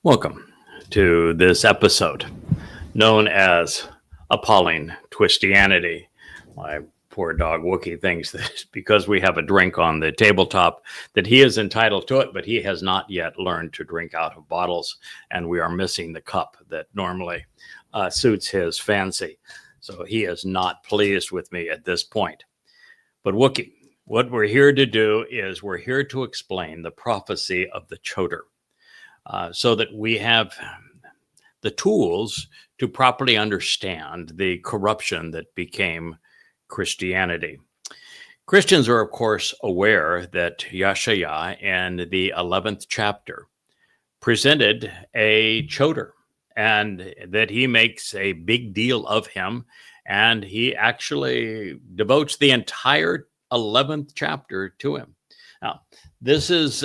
Welcome to this episode known as Appalling Twistianity. My poor dog Wookie thinks that because we have a drink on the tabletop that he is entitled to it, but he has not yet learned to drink out of bottles, and we are missing the cup that normally suits his fancy. So he is not pleased with me at this point. But Wookie, what we're here to do is we're here to explain the prophecy of the Choder. So that we have the tools to properly understand the corruption that became Christianity. Christians are, of course, aware that Yahowah in the 11th chapter presented a Choder, and that he makes a big deal of him, and he actually devotes the entire 11th chapter to him. Now, this is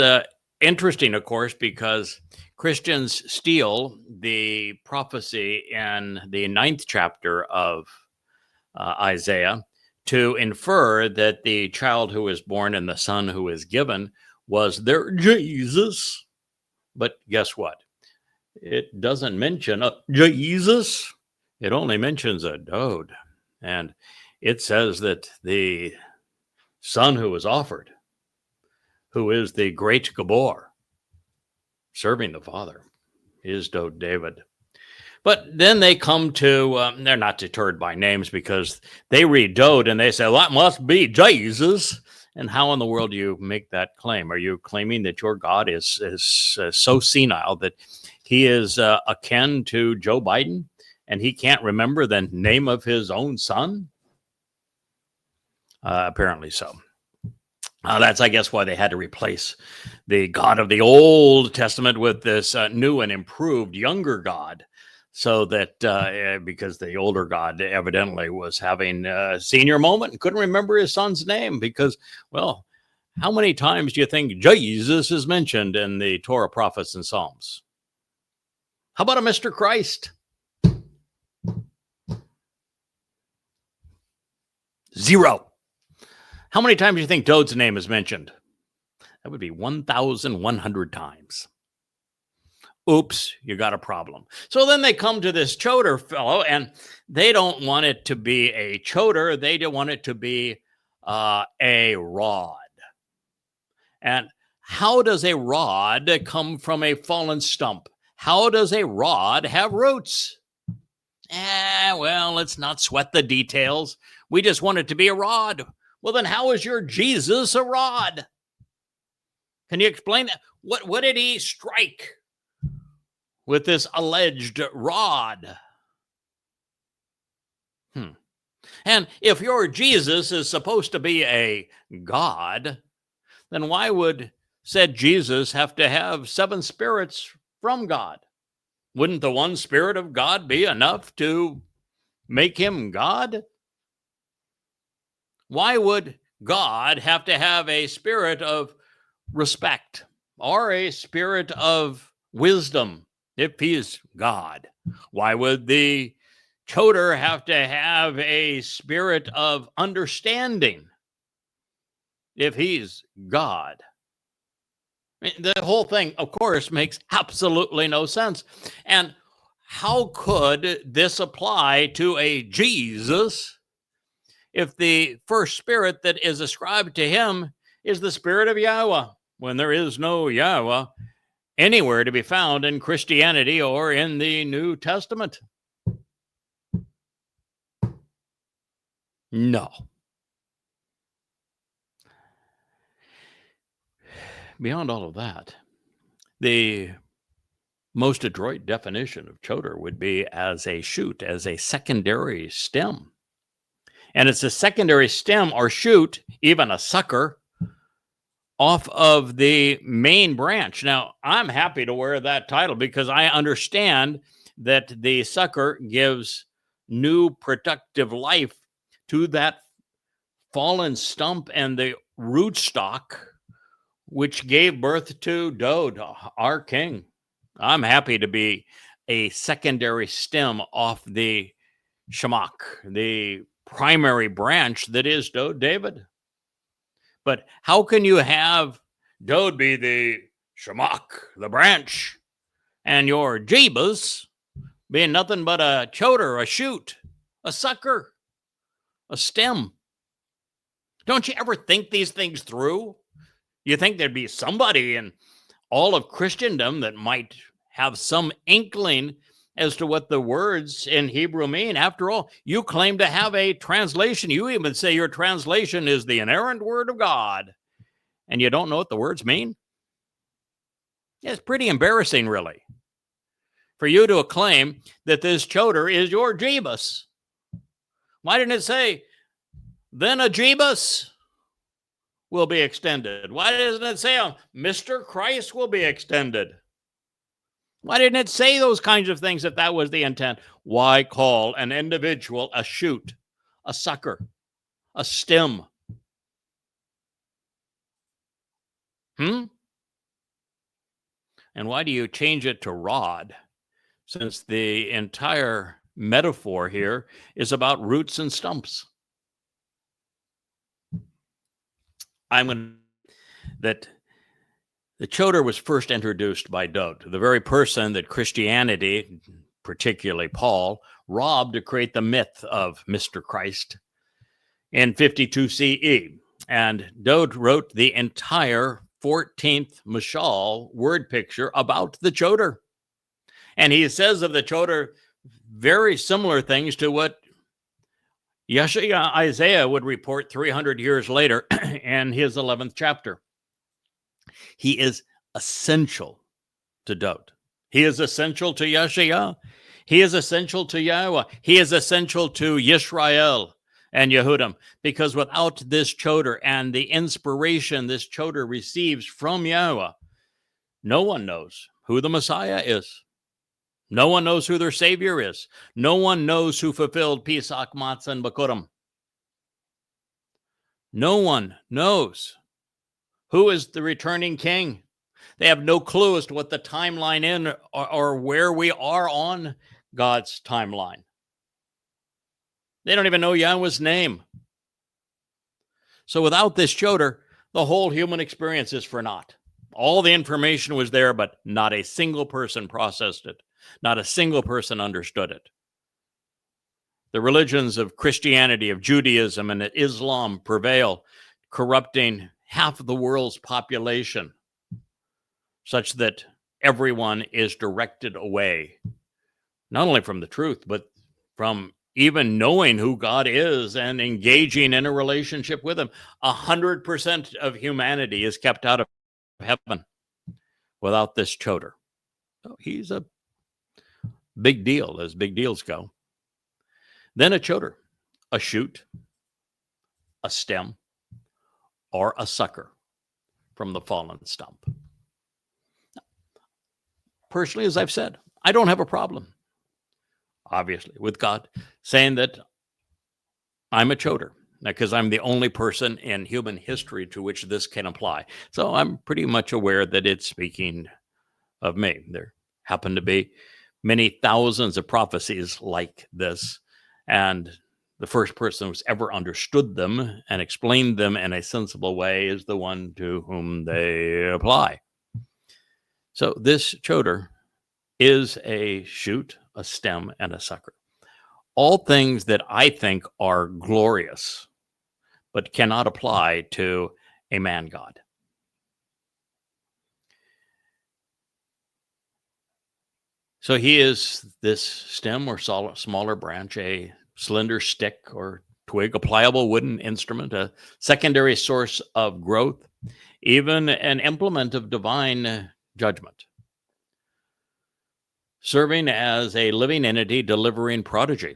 interesting, of course, because Christians steal the prophecy in the 9th chapter of Isaiah to infer that the child who is born and the son who is given was their Jesus. But guess what? It doesn't mention a Jesus. It only mentions a dode. And it says that the son who was offered, who is the great Gabor, serving the Father, is dode David. But then they come to, they're not deterred by names because they read dode and they say, well, that must be Jesus. And how in the world do you make that claim? Are you claiming that your God is so senile that he is akin to Joe Biden and he can't remember the name of his own son? Apparently so. That's, I guess, why they had to replace the God of the Old Testament with this new and improved younger God, so that because the older God evidently was having a senior moment and couldn't remember his son's name because, well, how many times do you think Jesus is mentioned in the Torah, prophets, and Psalms? How about a Mr. Christ? 0. How many times do you think Dode's name is mentioned? That would be 1,100 times. Oops, you got a problem. So then they come to this Choder fellow, and they don't want it to be a Choder. They don't want it to be a rod. And how does a rod come from a fallen stump? How does a rod have roots? Well, let's not sweat the details. We just want it to be a rod. Well, then how is your Jesus a rod? Can you explain that? What did he strike with this alleged rod? And if your Jesus is supposed to be a God, then why would said Jesus have to have 7 spirits from God? Wouldn't the one Spirit of God be enough to make him God? Why would God have to have a spirit of respect or a spirit of wisdom if he is God? Why would the Choder have to have a spirit of understanding if he's God? The whole thing, of course, makes absolutely no sense. And how could this apply to a Jesus if the first spirit that is ascribed to him is the Spirit of Yahowah, when there is no Yahowah anywhere to be found in Christianity or in the New Testament? No. Beyond all of that, the most adroit definition of Choder would be as a shoot, as a secondary stem. And it's a secondary stem or shoot, even a sucker, off of the main branch. Now, I'm happy to wear that title because I understand that the sucker gives new productive life to that fallen stump and the rootstock, which gave birth to Dode, our king. I'm happy to be a secondary stem off the Shemach, the primary branch that is Dode David. But how can you have Dode be the Shemach, the branch, and your Jebus being nothing but a choder, a shoot, a sucker, a stem. Don't you ever think these things through? You think there'd be somebody in all of Christendom that might have some inkling as to what the words in Hebrew mean. After all, you claim to have a translation. You even say your translation is the inerrant word of God, and you don't know what the words mean? It's pretty embarrassing, really, for you to claim that this choder is your Jebus. Why didn't it say, then a Jebus will be extended? Why doesn't it say Mr. Christ will be extended? Why didn't it say those kinds of things if that was the intent? Why call an individual a shoot, a sucker, a stem? And why do you change it to rod, since the entire metaphor here is about roots and stumps? That the choder was first introduced by Dowd, the very person that Christianity, particularly Paul, robbed to create the myth of Mr. Christ in 52 CE. And Dowd wrote the entire 14th Mashal word picture about the choder. And he says of the choder very similar things to what Isaiah would report 300 years later in his 11th chapter. He is essential to Dowd. He is essential to Yeshua. He is essential to Yahowah. He is essential to Yisrael and Yehudim, because without this choder and the inspiration this choder receives from Yahowah, no one knows who the Messiah is. No one knows who their Savior is. No one knows who fulfilled Pesach, Matzah, and Bakurim. No one knows who is the returning king. They have no clue as to what the timeline is or where we are on God's timeline. They don't even know Yahweh's name. So without this choder, the whole human experience is for naught. All the information was there, but not a single person processed it. Not a single person understood it. The religions of Christianity, of Judaism, and Islam prevail, corrupting half of the world's population, such that everyone is directed away, not only from the truth, but from even knowing who God is and engaging in a relationship with him. 100% of humanity is kept out of heaven without this choder. So he's a big deal, as big deals go. Then a choder, a shoot, a stem, or a sucker from the fallen stump. Personally, as I've said, I don't have a problem, obviously, with God saying that I'm a choder, because I'm the only person in human history to which this can apply. So I'm pretty much aware that it's speaking of me. There happen to be many thousands of prophecies like this, and the first person who's ever understood them and explained them in a sensible way is the one to whom they apply. So this choder is a shoot, a stem, and a sucker. All things that I think are glorious, but cannot apply to a man God. So he is this stem or smaller branch, a slender stick or twig, a pliable wooden instrument, a secondary source of growth, even an implement of divine judgment, serving as a living entity delivering prodigy,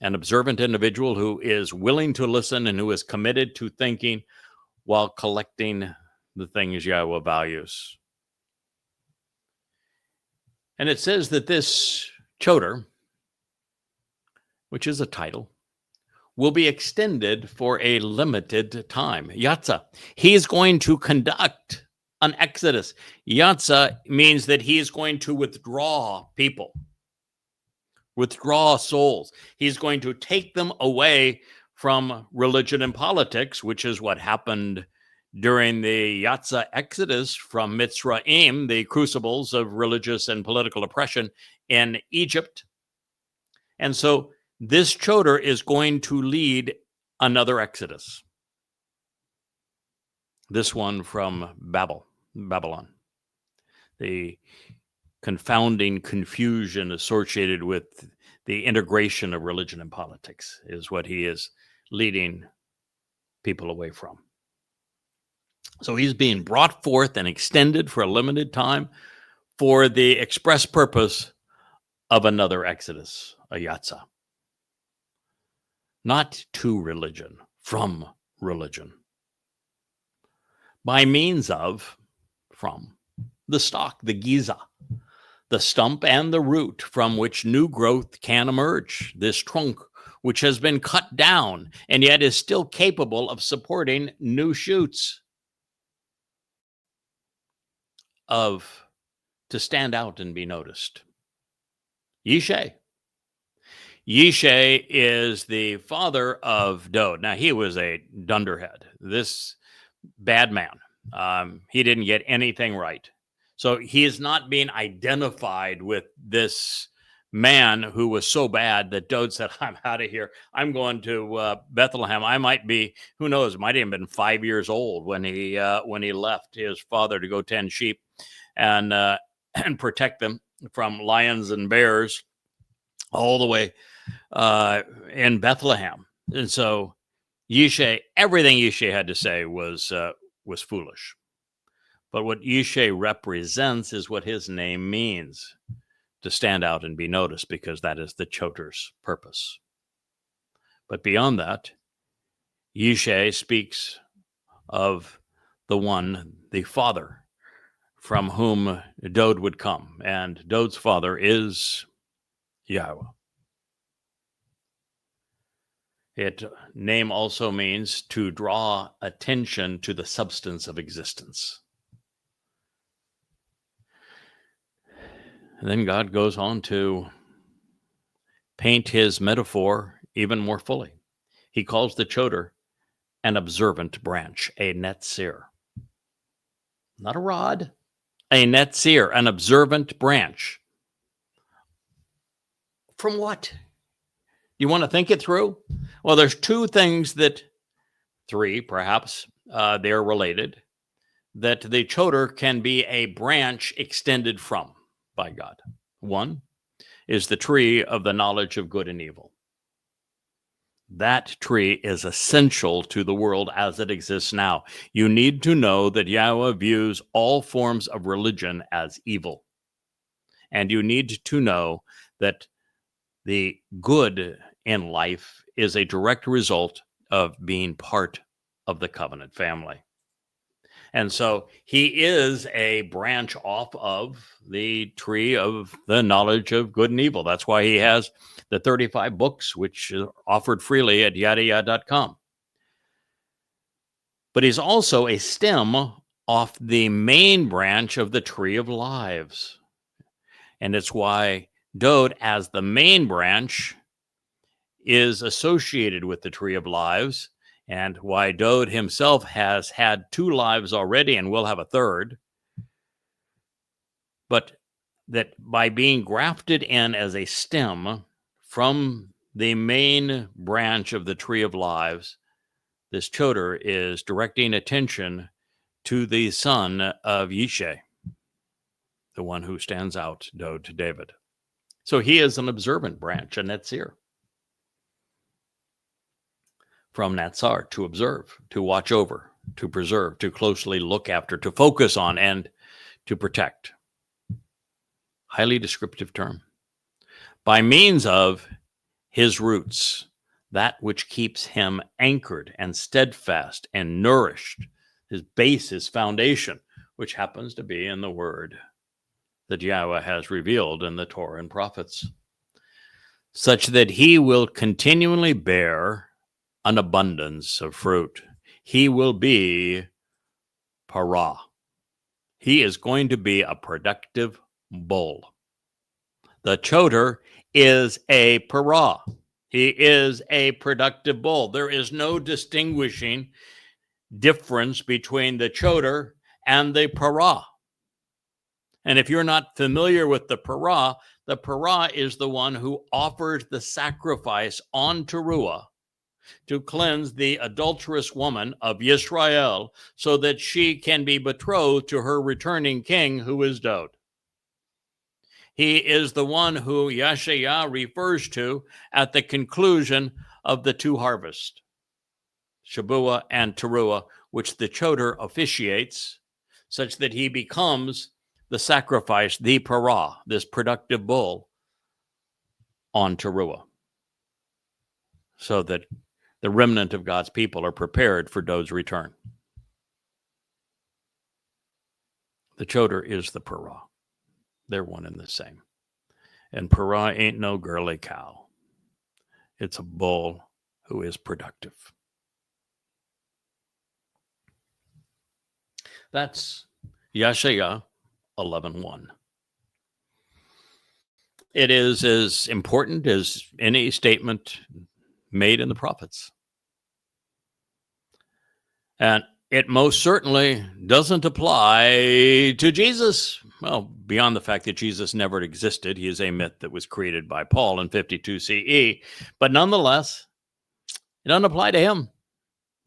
an observant individual who is willing to listen and who is committed to thinking while collecting the things Yahweh values. And it says that this choder, which is a title, will be extended for a limited time. Yatzah. He's going to conduct an exodus. Yatzah means that he is going to withdraw people, withdraw souls. He's going to take them away from religion and politics, which is what happened during the Yatza exodus from Mitzrayim, the crucibles of religious and political oppression in Egypt. And so this choder is going to lead another exodus. This one from Babylon. The confounding confusion associated with the integration of religion and politics is what he is leading people away from. So he's being brought forth and extended for a limited time for the express purpose of another exodus, a Yatza. Not to religion, from religion. By means of, from, the stalk, the giza, the stump and the root from which new growth can emerge, this trunk which has been cut down and yet is still capable of supporting new shoots, to stand out and be noticed. Yishai. Yishai is the father of Dod. Now, he was a dunderhead, this bad man. He didn't get anything right. So he is not being identified with this man who was so bad that Dod said, I'm out of here. I'm going to Bethlehem. I might be, who knows, might have been 5 years old when he left his father to go tend sheep and protect them from lions and bears all the way in Bethlehem. And so Yishai, everything Yishai had to say was foolish. But what Yishai represents is what his name means, to stand out and be noticed, because that is the choder's purpose. But beyond that, Yishai speaks of the one, the father, from whom Dod would come. And Dod's father is Yahowah. Name also means to draw attention to the substance of existence. And then God goes on to paint his metaphor even more fully. He calls the choder an observant branch, a netzir. Not a rod, a netzir, an observant branch. From what? You want to think it through? Well, there's three perhaps, they're related, that the choder can be a branch extended from by God. One is the tree of the knowledge of good and evil. That tree is essential to the world as it exists now. You need to know that Yahweh views all forms of religion as evil. And you need to know that the good in life is a direct result of being part of the covenant family. And so he is a branch off of the tree of the knowledge of good and evil. That's why he has the 35 books, which are offered freely at YAHOWAH.com. But he's also a stem off the main branch of the tree of lives. And it's why Dod, as the main branch, is associated with the tree of lives, and why Dod himself has had 2 lives already and will have a third. But that by being grafted in as a stem from the main branch of the tree of lives, this choder is directing attention to the son of Yishai, the one who stands out, Dod, to David. So he is an observant branch, a netzir. From Natsar, to observe, to watch over, to preserve, to closely look after, to focus on, and to protect. Highly descriptive term. By means of his roots, that which keeps him anchored and steadfast and nourished, his base, his foundation, which happens to be in the word that Yahweh has revealed in the Torah and prophets, such that he will continually bear an abundance of fruit. He will be para. He is going to be a productive bull. The choder is a para. He is a productive bull. There is no distinguishing difference between the Towrah and the Parah. And if you're not familiar with the Parah is the one who offers the sacrifice on Towrah to cleanse the adulterous woman of Yisrael so that she can be betrothed to her returning king, who is Dod. He is the one who Yahshua refers to at the conclusion of the two harvests, Shabuah and Towrah, which the Towrah officiates, such that he becomes the sacrifice, the Parah, this productive bull, on Towrah, so that the remnant of God's people are prepared for Dod's return. The Towrah is the Parah. They're one and the same. And Parah ain't no girly cow. It's a bull who is productive. That's Yahshua 11:1. It is as important as any statement made in the prophets. And it most certainly doesn't apply to Jesus. Well, beyond the fact that Jesus never existed, he is a myth that was created by Paul in 52 CE. But nonetheless, it doesn't apply to him.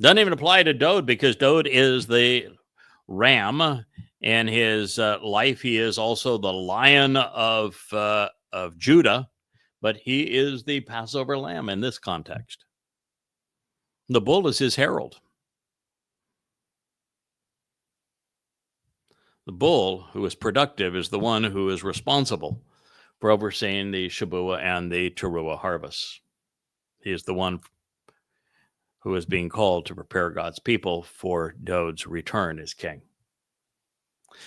Doesn't even apply to Dod, because Dod is the ram in his life. He is also the lion of Judah, but he is the Passover lamb in this context. The bull is his herald. The bull, who is productive, is the one who is responsible for overseeing the Shabuah and the Towrah harvests. He is the one who is being called to prepare God's people for Dod's return as king.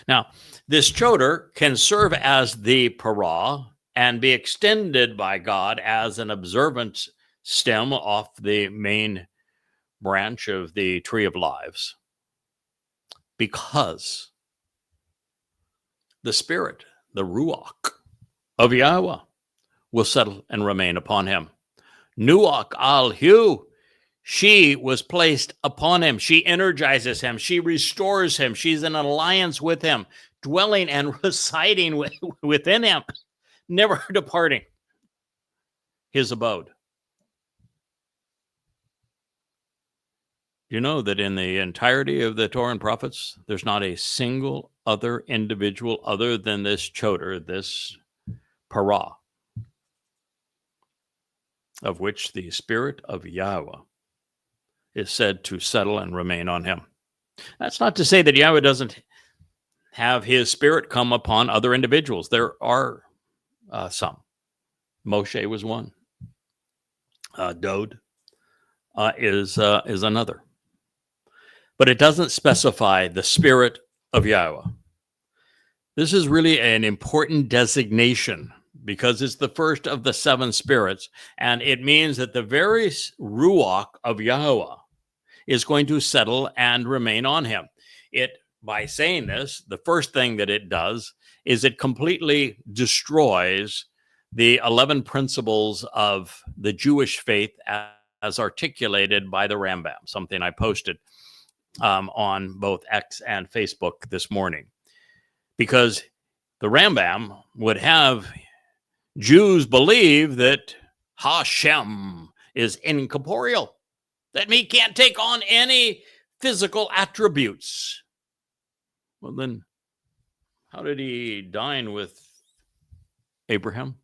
Now, this Towrah can serve as the Parah and be extended by God as an observant stem off the main branch of the tree of lives, because the Spirit, the Ruach of Yahowah, will settle and remain upon him. Nuach al-Hu, she was placed upon him. She energizes him. She restores him. She's in alliance with him, dwelling and residing within him, never departing his abode. You know that in the entirety of the Torah and prophets, there's not a single other individual other than this Towrah, this Parah, of which the Spirit of Yahowah is said to settle and remain on him. That's not to say that Yahowah doesn't have his Spirit come upon other individuals. There are some. Moshe was one. Dod is another. But it doesn't specify the Spirit of Yahowah. This is really an important designation because it's the first of the seven spirits, and it means that the very Ruach of Yahowah is going to settle and remain on him. By saying this, the first thing that it does is it completely destroys the 11 principles of the Jewish faith as articulated by the Rambam, something I posted on both X and Facebook this morning. Because the Rambam would have Jews believe that Hashem is incorporeal, that he can't take on any physical attributes. Well, then, how did he dine with Abraham?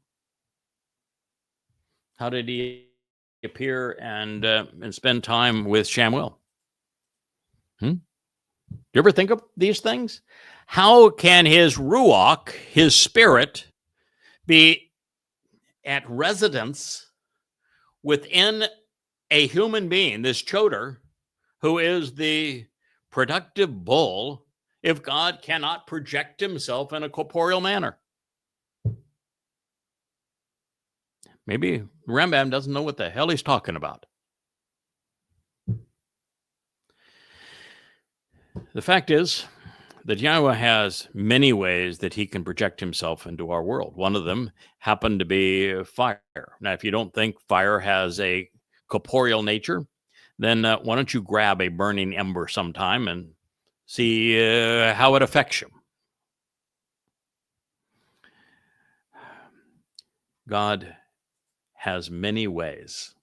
How did he appear and spend time with Shamuel? Do you ever think of these things? How can his Ruach, his Spirit, be at residence within a human being, this Towrah, who is the productive bull, if God cannot project himself in a corporeal manner? Maybe Rambam doesn't know what the hell he's talking about. The fact is that Yahowah has many ways that he can project himself into our world. One of them happened to be fire. Now, if you don't think fire has a corporeal nature, then why don't you grab a burning ember sometime and see how it affects you? God has many ways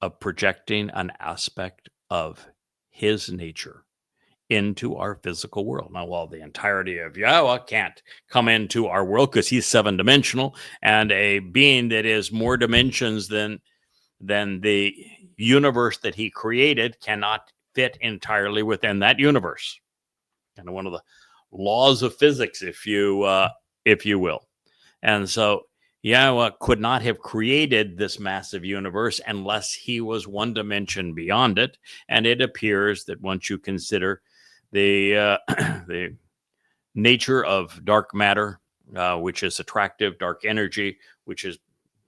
of projecting an aspect of his nature into our physical world. Now, while the entirety of YAHOWAH can't come into our world because he's 7-dimensional, and a being that is more dimensions than the universe that he created cannot fit entirely within that universe. Kind of one of the laws of physics, if you will. And so YAHOWAH could not have created this massive universe unless he was one dimension beyond it. And it appears that once you consider the the nature of dark matter, which is attractive, dark energy, which is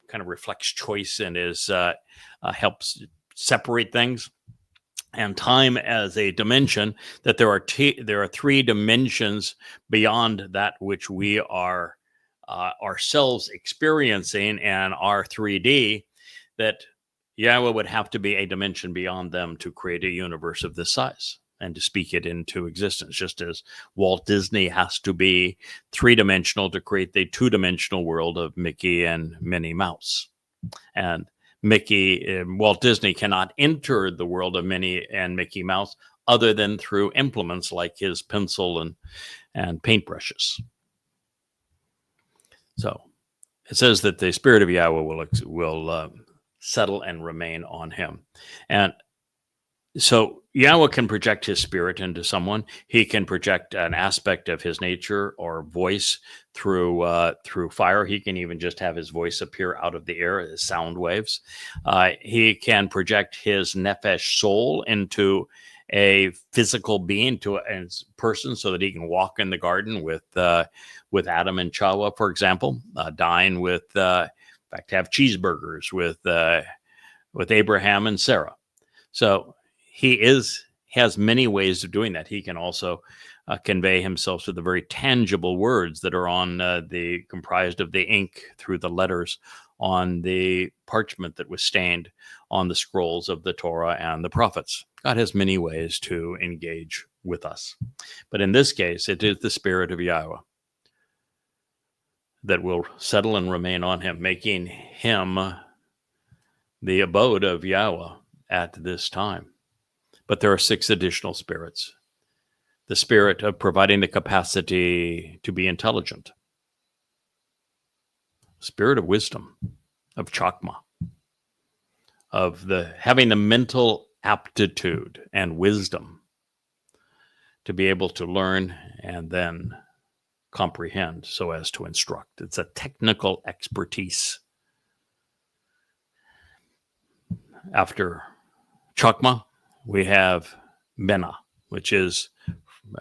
kind of reflects choice and is helps separate things, and time as a dimension, that there are 3 dimensions beyond that which we are ourselves experiencing and our 3D, that YAHOWAH would have to be a dimension beyond them to create a universe of this size and to speak it into existence, just as Walt Disney has to be 3-dimensional to create the 2-dimensional world of Mickey and Minnie Mouse. And Walt Disney cannot enter the world of Minnie and Mickey Mouse other than through implements like his pencil and paintbrushes. So it says that the Spirit of YAHOWAH will settle and remain on him. And so YAHOWAH can project his spirit into someone. He can project an aspect of his nature or voice through fire. He can even just have his voice appear out of the air as sound waves. He can project his nephesh soul into a physical being, to a person, so that he can walk in the garden with Adam and Chawah, for example, dine with, in fact, have cheeseburgers with Abraham and Sarah. So he has many ways of doing that. He can also convey himself through the very tangible words that are on comprised of the ink through the letters on the parchment that was stained on the scrolls of the Torah and the prophets. God has many ways to engage with us. But in this case, it is the Spirit of YAHOWAH that will settle and remain on him, making him the abode of YAHOWAH at this time. But there are 6 additional spirits. The spirit of providing the capacity to be intelligent. Spirit of wisdom, of chakma, of having the mental aptitude and wisdom to be able to learn and then comprehend so as to instruct. It's a technical expertise. After chakma, we have Bena, which is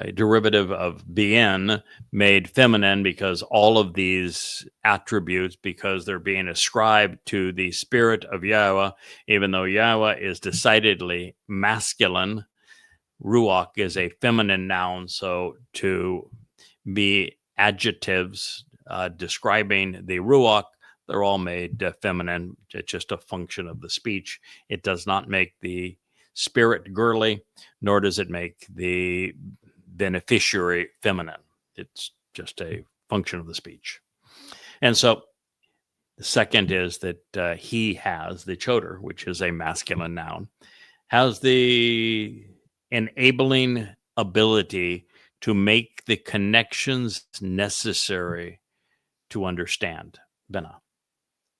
a derivative of bien made feminine, because all of these attributes, because they're being ascribed to the Spirit of YAHOWAH, even though YAHOWAH is decidedly masculine, Ruach is a feminine noun. So to be adjectives describing the Ruach, they're all made feminine. It's just a function of the speech. It does not make the spirit girly, nor does it make the beneficiary feminine. It's just a function of the speech. And so the second is that he has, the choder, which is a masculine noun, has the enabling ability to make the connections necessary to understand Bena,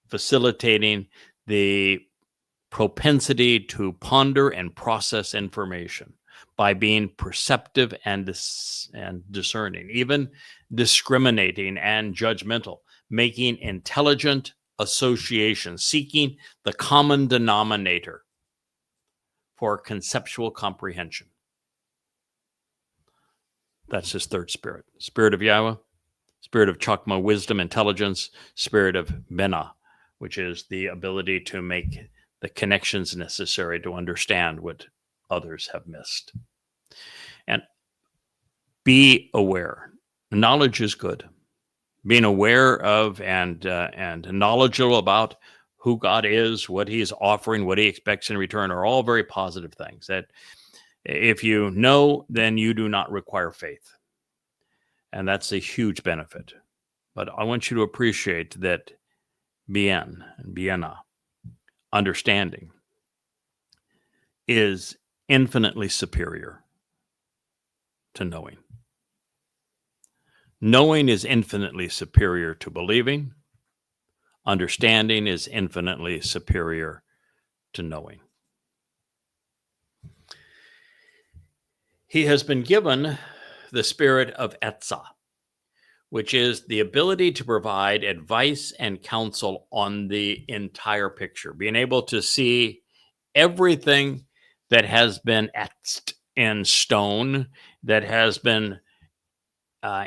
facilitating the propensity to ponder and process information by being perceptive and discerning, even discriminating and judgmental, making intelligent associations, seeking the common denominator for conceptual comprehension. That's his third spirit. Spirit of YAHOWAH, spirit of chakma, wisdom, intelligence, spirit of Bena, which is the ability to make the connections necessary to understand what others have missed. And be aware. Knowledge is good. Being aware of and knowledgeable about who God is, what he's offering, what he expects in return are all very positive things that if you know, then you do not require faith. And that's a huge benefit. But I want you to appreciate that bien and biena, understanding, is infinitely superior to knowing. Knowing is infinitely superior to believing. Understanding is infinitely superior to knowing. He has been given the spirit of etzah, which is the ability to provide advice and counsel on the entire picture, being able to see everything that has been etched in stone, that has been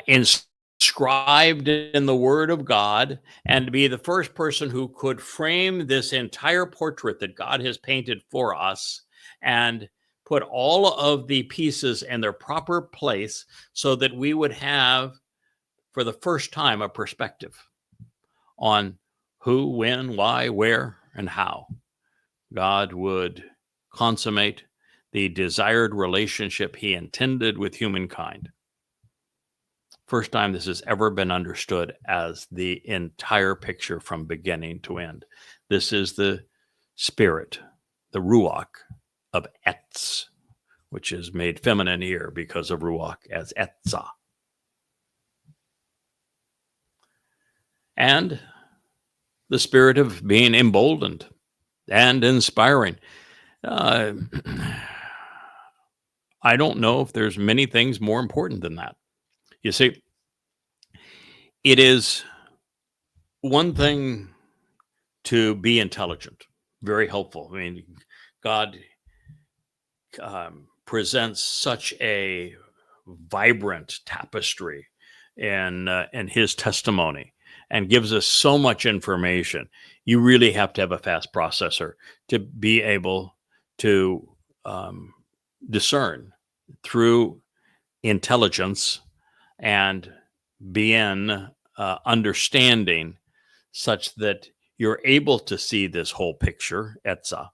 inscribed in the Word of God, and to be the first person who could frame this entire portrait that God has painted for us and put all of the pieces in their proper place so that we would have, for the first time, a perspective on who, when, why, where, and how God would consummate the desired relationship he intended with humankind. First time this has ever been understood as the entire picture from beginning to end. This is the spirit, the ruach of etz, which is made feminine here because of ruach as etzah. And the spirit of being emboldened and inspiring. I don't know if there's many things more important than that. You see, it is one thing to be intelligent, very helpful. I mean, God presents such a vibrant tapestry in his testimony and gives us so much information. You really have to have a fast processor to be able to discern through intelligence and bien understanding such that you're able to see this whole picture, etzah.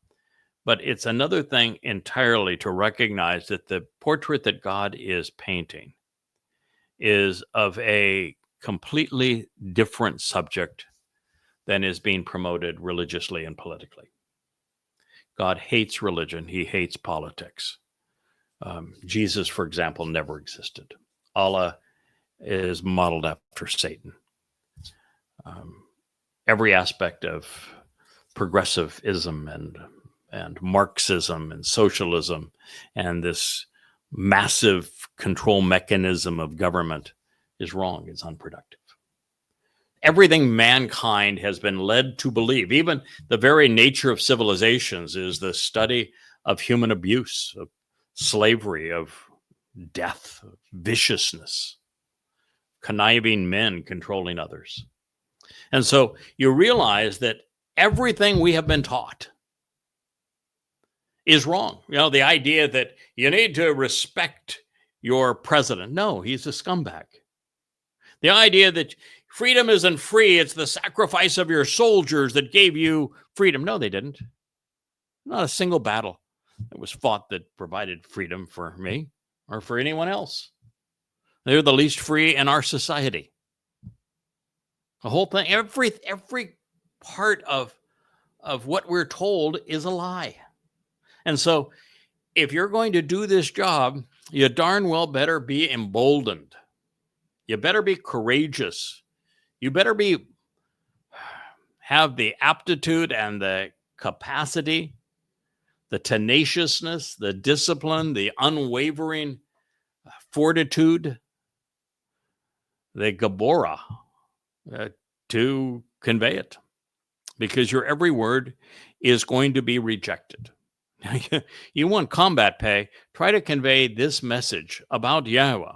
But it's another thing entirely to recognize that the portrait that God is painting is of a completely different subject than is being promoted religiously and politically. God hates religion. He hates politics. Jesus, for example, never existed. Allah is modeled after Satan. Every aspect of progressivism and Marxism and socialism and this massive control mechanism of government is wrong. It's unproductive. Everything mankind has been led to believe, even the very nature of civilizations, is the study of human abuse, of slavery, of death, of viciousness, conniving men controlling others. And so you realize that everything we have been taught is wrong. You know, the idea that you need to respect your president. No, he's a scumbag. The idea that freedom isn't free, it's the sacrifice of your soldiers that gave you freedom. No, they didn't. Not a single battle that was fought that provided freedom for me or for anyone else. They're the least free in our society. The whole thing, every part of what we're told is a lie. And so if you're going to do this job, you darn well better be emboldened. You better be courageous. You better have the aptitude and the capacity, the tenaciousness, the discipline, the unwavering fortitude, the Gabora to convey it, because your every word is going to be rejected. You want combat pay, try to convey this message about Yahowah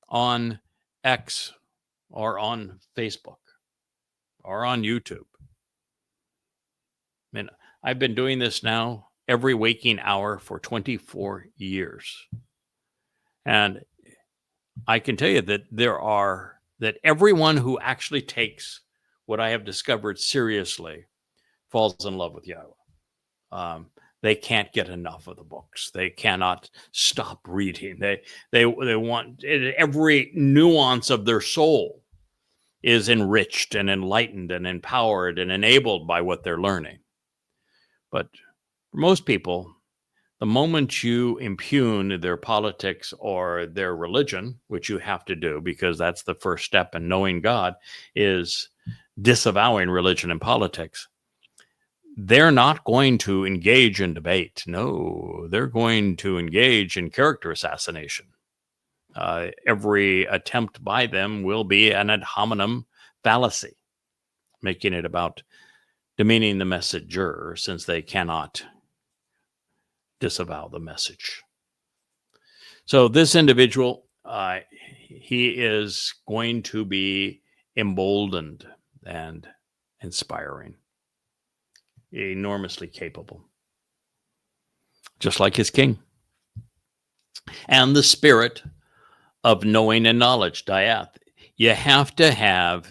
on X or on Facebook or on YouTube. I mean, I've been doing this now every waking hour for 24 years. And I can tell you that that everyone who actually takes what I have discovered seriously, falls in love with Yahowah. They can't get enough of the books. They cannot stop reading. They want every nuance of their soul is enriched and enlightened and empowered and enabled by what they're learning. But for most people, the moment you impugn their politics or their religion, which you have to do because that's the first step in knowing God, is disavowing religion and politics, they're not going to engage in debate. No, they're going to engage in character assassination. Every attempt by them will be an ad hominem fallacy, making it about demeaning the messenger since they cannot disavow the message. So this individual, he is going to be emboldened and inspiring, enormously capable, just like his king. And the spirit of knowing and knowledge, Diath. You have to have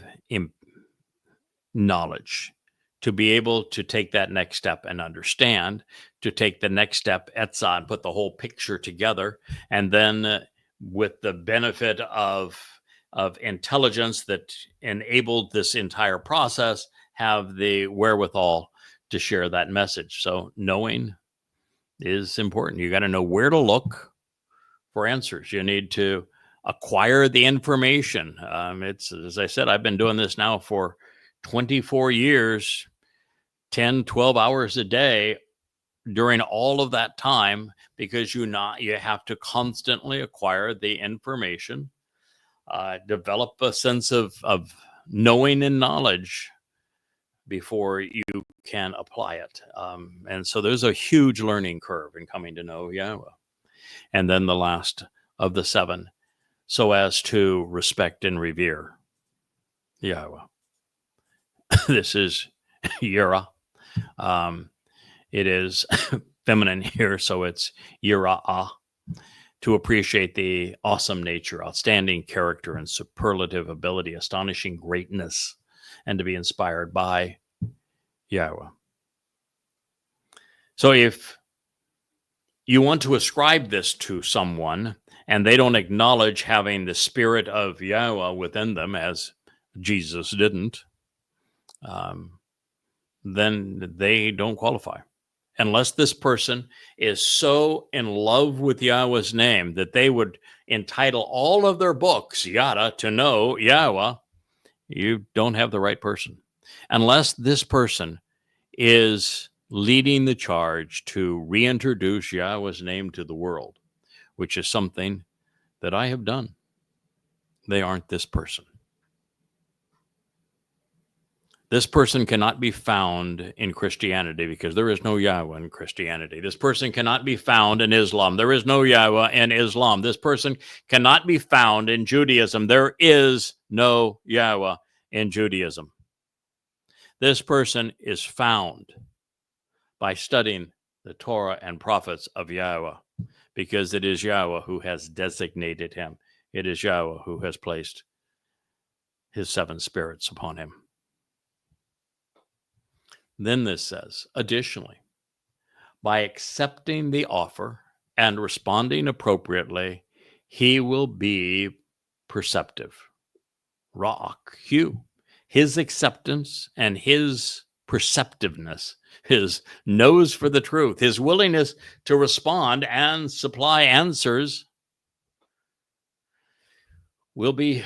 knowledge to be able to take that next step and understand, to take the next step, etzah, and put the whole picture together. And then with the benefit of intelligence that enabled this entire process, have the wherewithal to share that message. So knowing is important. You got to know where to look for answers. You need to acquire the information. It's, as I said, I've been doing this now for 24 years, 10, 12 hours a day during all of that time, because you have to constantly acquire the information, develop a sense of knowing and knowledge before you can apply it. And so there's a huge learning curve in coming to know Yahowah. And then the last of the 7, so as to respect and revere Yahowah. This is Yirah. It is feminine here, so it's Yira'ah, to appreciate the awesome nature, outstanding character, and superlative ability, astonishing greatness, and to be inspired by Yahowah. So if you want to ascribe this to someone and they don't acknowledge having the spirit of Yahowah within them, as Jesus didn't, then they don't qualify. Unless this person is so in love with Yahowah's name that they would entitle all of their books, Yada, to know Yahowah, you don't have the right person. Unless this person is leading the charge to reintroduce Yahowah's name to the world, which is something that I have done, they aren't this person. This person cannot be found in Christianity because there is no Yahowah in Christianity. This person cannot be found in Islam. There is no Yahowah in Islam. This person cannot be found in Judaism. There is no Yahowah in Judaism. This person is found by studying the Torah and prophets of Yahowah, because it is Yahowah who has designated him. It is Yahowah who has placed his 7 spirits upon him. Then this says, additionally, by accepting the offer and responding appropriately, he will be perceptive. Ra'ak, Hugh. His acceptance and his perceptiveness, his nose for the truth, his willingness to respond and supply answers will be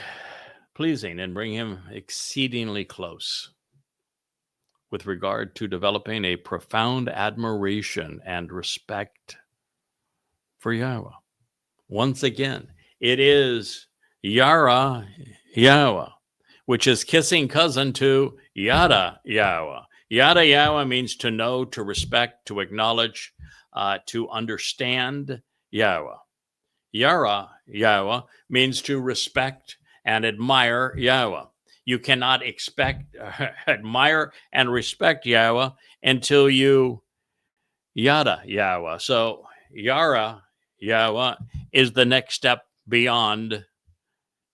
pleasing and bring him exceedingly close with regard to developing a profound admiration and respect for Yahowah. Once again, it is Yada Yahowah, which is kissing cousin to Yada Yahowah. Yada Yahowah means to know, to respect, to acknowledge, to understand Yahowah. Yada Yahowah means to respect and admire Yahowah. You cannot admire and respect Yahowah until you Yada Yahowah. So Yada Yahowah is the next step beyond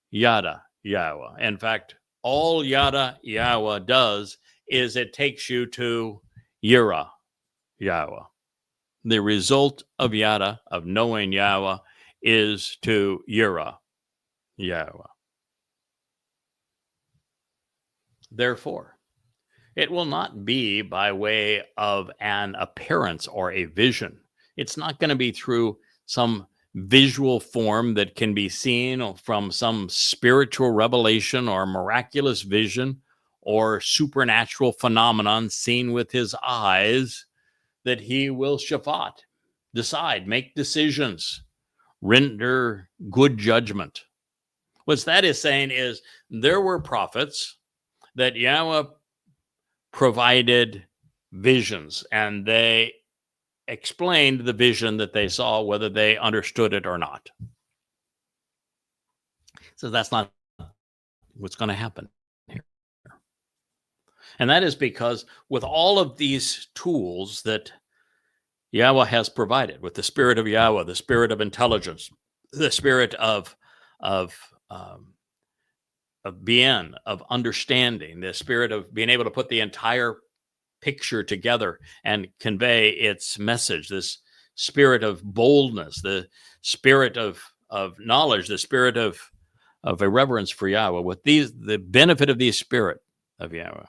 Yada Yahowah. In fact, all Yada Yahowah does is it takes you to Yada Yahowah. The result of Yada, of knowing Yahweh, is to Yada Yahowah. Therefore, it will not be by way of an appearance or a vision. It's not going to be through some visual form that can be seen from some spiritual revelation or miraculous vision or supernatural phenomenon seen with his eyes that he will Shabat, decide, make decisions, render good judgment. What that is saying is there were prophets that Yahweh provided visions, and they explained the vision that they saw, whether they understood it or not. So that's not what's going to happen here. And that is because with all of these tools that Yahweh has provided, with the spirit of Yahweh, the spirit of intelligence, the spirit of being, of understanding, the spirit of being able to put the entire picture together and convey its message, this spirit of boldness, the spirit of knowledge, the spirit of a reverence for Yahweh, with the benefit of the spirit of Yahweh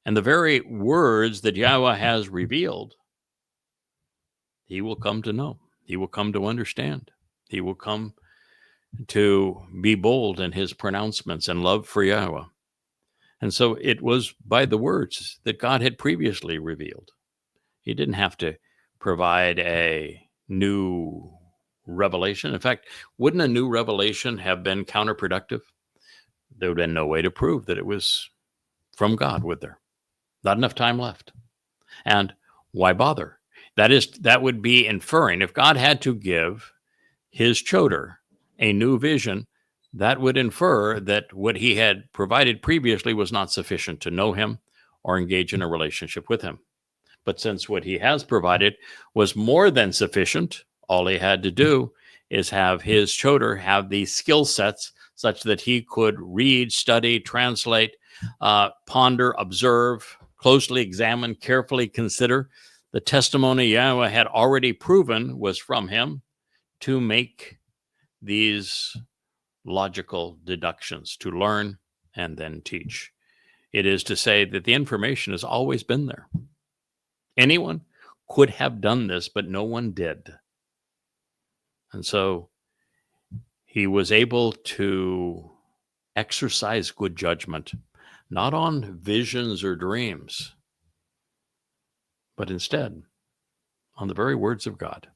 and the very words that Yahweh has revealed, he will come to know, he will come to understand, he will come to be bold in his pronouncements and love for Yahweh. And so it was by the words that God had previously revealed. He didn't have to provide a new revelation. In fact, wouldn't a new revelation have been counterproductive? There would have been no way to prove that it was from God, would there? Not enough time left. And why bother? That would be inferring, if God had to give his choder a new vision, that would infer that what he had provided previously was not sufficient to know him or engage in a relationship with him. But since what he has provided was more than sufficient, all he had to do is have his choder have these skill sets such that he could read, study, translate, ponder, observe, closely examine, carefully consider the testimony Yahweh had already proven was from him, to make these logical deductions, to learn and then teach. It is to say that the information has always been there. Anyone could have done this, but no one did. And so he was able to exercise good judgment, not on visions or dreams, but instead on the very words of God.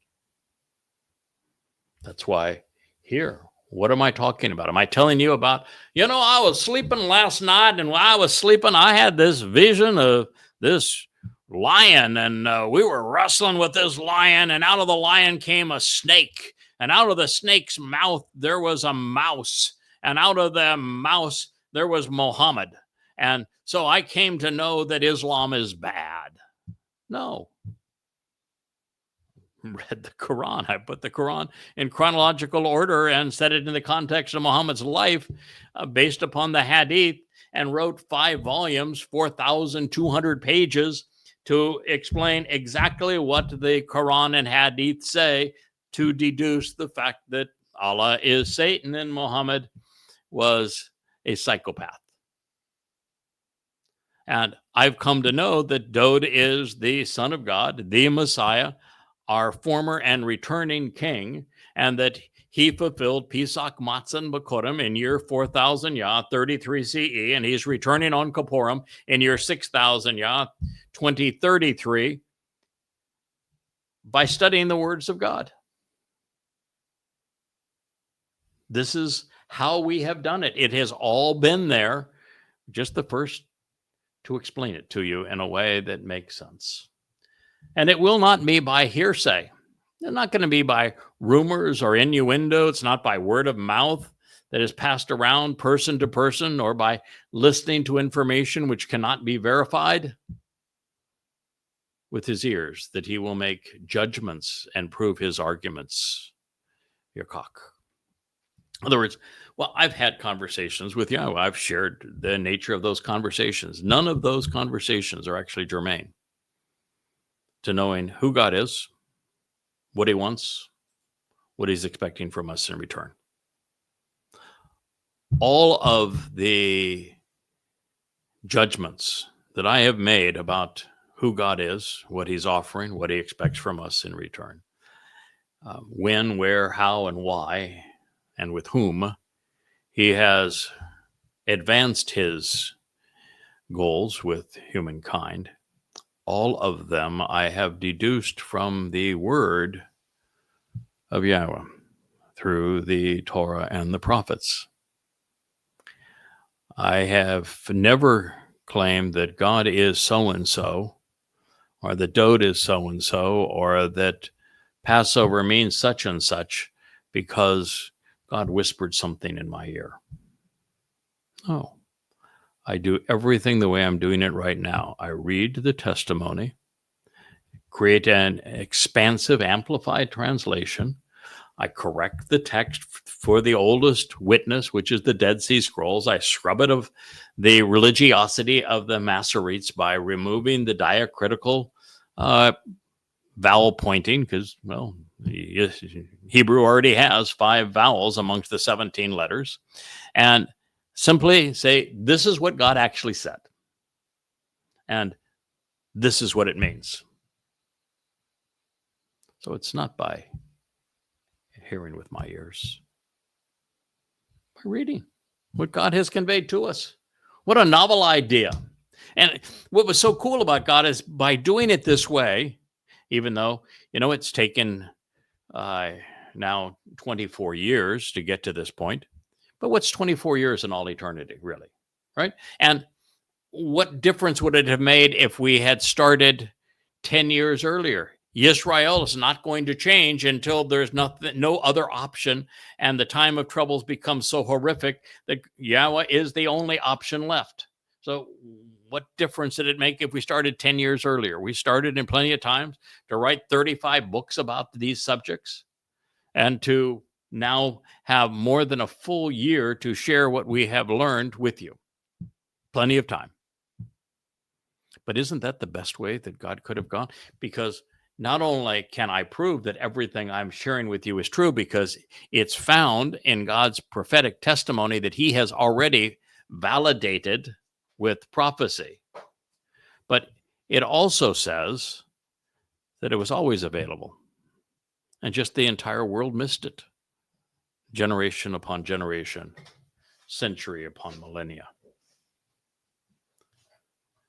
That's why here, what am I talking about? Am I telling you about, I was sleeping last night, and while I was sleeping, I had this vision of this lion, and we were wrestling with this lion, and out of the lion came a snake, and out of the snake's mouth there was a mouse, and out of the mouse there was Muhammad. And so I came to know that Islam is bad. No. Read the Quran. I put the Quran in chronological order and set it in the context of Muhammad's life based upon the Hadith, and wrote 5 volumes, 4,200 pages, to explain exactly what the Quran and Hadith say, to deduce the fact that Allah is Satan and Muhammad was a psychopath. And I've come to know that Dode is the Son of God, the Messiah, our former and returning king, and that he fulfilled Pesach Matzah B'Korim in year 4000 Yah, 33 CE, and he's returning on Kippurim in year 6000 Yah, 2033, by studying the words of God. This is how we have done it. It has all been there, just the first to explain it to you in a way that makes sense. And it will not be by hearsay. It's not going to be by rumors or innuendo. It's not by word of mouth that is passed around person to person, or by listening to information which cannot be verified. With his ears, that he will make judgments and prove his arguments. Your cock. In other words, well, I've had conversations with Yahweh. I've shared the nature of those conversations. None of those conversations are actually germane to knowing who God is, what he wants, what he's expecting from us in return. All of the judgments that I have made about who God is, what he's offering, what he expects from us in return, when, where, how, and why, and with whom he has advanced his goals with humankind, all of them I have deduced from the word of Yahweh through the Torah and the prophets. I have never claimed that God is so-and-so, or that Dode is so-and-so, or that Passover means such and such because God whispered something in my ear. No. I do everything the way I'm doing it right now. I read the testimony, create an expansive, amplified translation. I correct the text for the oldest witness, which is the Dead Sea Scrolls. I scrub it of the religiosity of the Masoretes by removing the diacritical vowel pointing, because, well, Hebrew already has 5 vowels amongst the 17 letters. And simply say, this is what God actually said. And this is what it means. So it's not by hearing with my ears, by reading what God has conveyed to us. What a novel idea. And what was so cool about God is by doing it this way, even though, it's taken now 24 years to get to this point, but what's 24 years in all eternity, really, right? And what difference would it have made if we had started 10 years earlier? Yisrael is not going to change until there's no other option, and the time of troubles becomes so horrific that Yahweh is the only option left. So what difference did it make if we started 10 years earlier? We started in plenty of times to write 35 books about these subjects, and to now have more than a full year to share what we have learned with you. Plenty of time. But isn't that the best way that God could have gone? Because not only can I prove that everything I'm sharing with you is true, because it's found in God's prophetic testimony that he has already validated with prophecy, but it also says that it was always available, and just the entire world missed it. Generation upon generation, century upon millennia.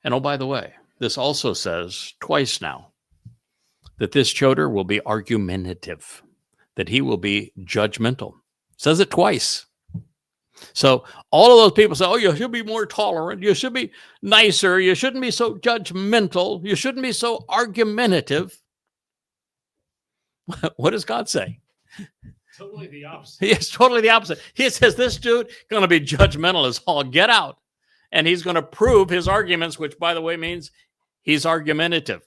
And oh, by the way, this also says twice now that this Choder will be argumentative, that he will be judgmental. Says it twice. So all of those people say, oh, you should be more tolerant. You should be nicer. You shouldn't be so judgmental. You shouldn't be so argumentative. What does God say? Totally the opposite. It's totally the opposite. He says this dude going to be judgmental as all get out. And he's going to prove his arguments, which, by the way, means he's argumentative.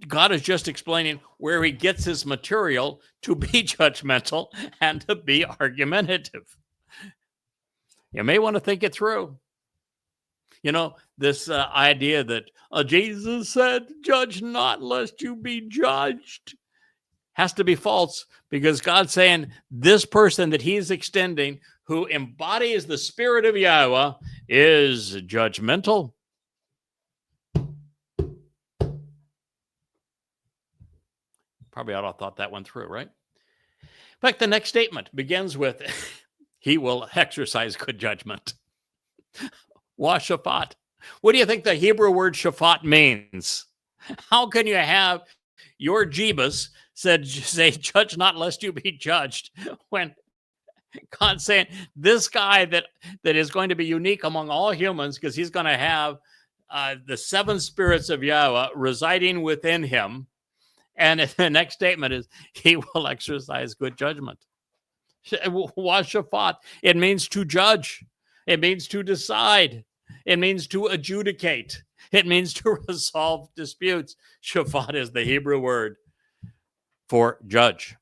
God is just explaining where he gets his material to be judgmental and to be argumentative. You may want to think it through. This idea that Jesus said, judge not lest you be judged, has to be false, because God's saying this person that he's extending, who embodies the spirit of Yahweh, is judgmental. Probably ought to have thought that one through, right? In fact, the next statement begins with, he will exercise good judgment. Shaphat. What do you think the Hebrew word Shaphat means? How can you have your Jebus say, judge not lest you be judged, when God's saying this guy that is going to be unique among all humans, because he's going to have the 7 spirits of Yahweh residing within him. And the next statement is, he will exercise good judgment. Shaphat. It means to judge. It means to decide. It means to adjudicate. It means to resolve disputes. Shaphat is the Hebrew word for judge.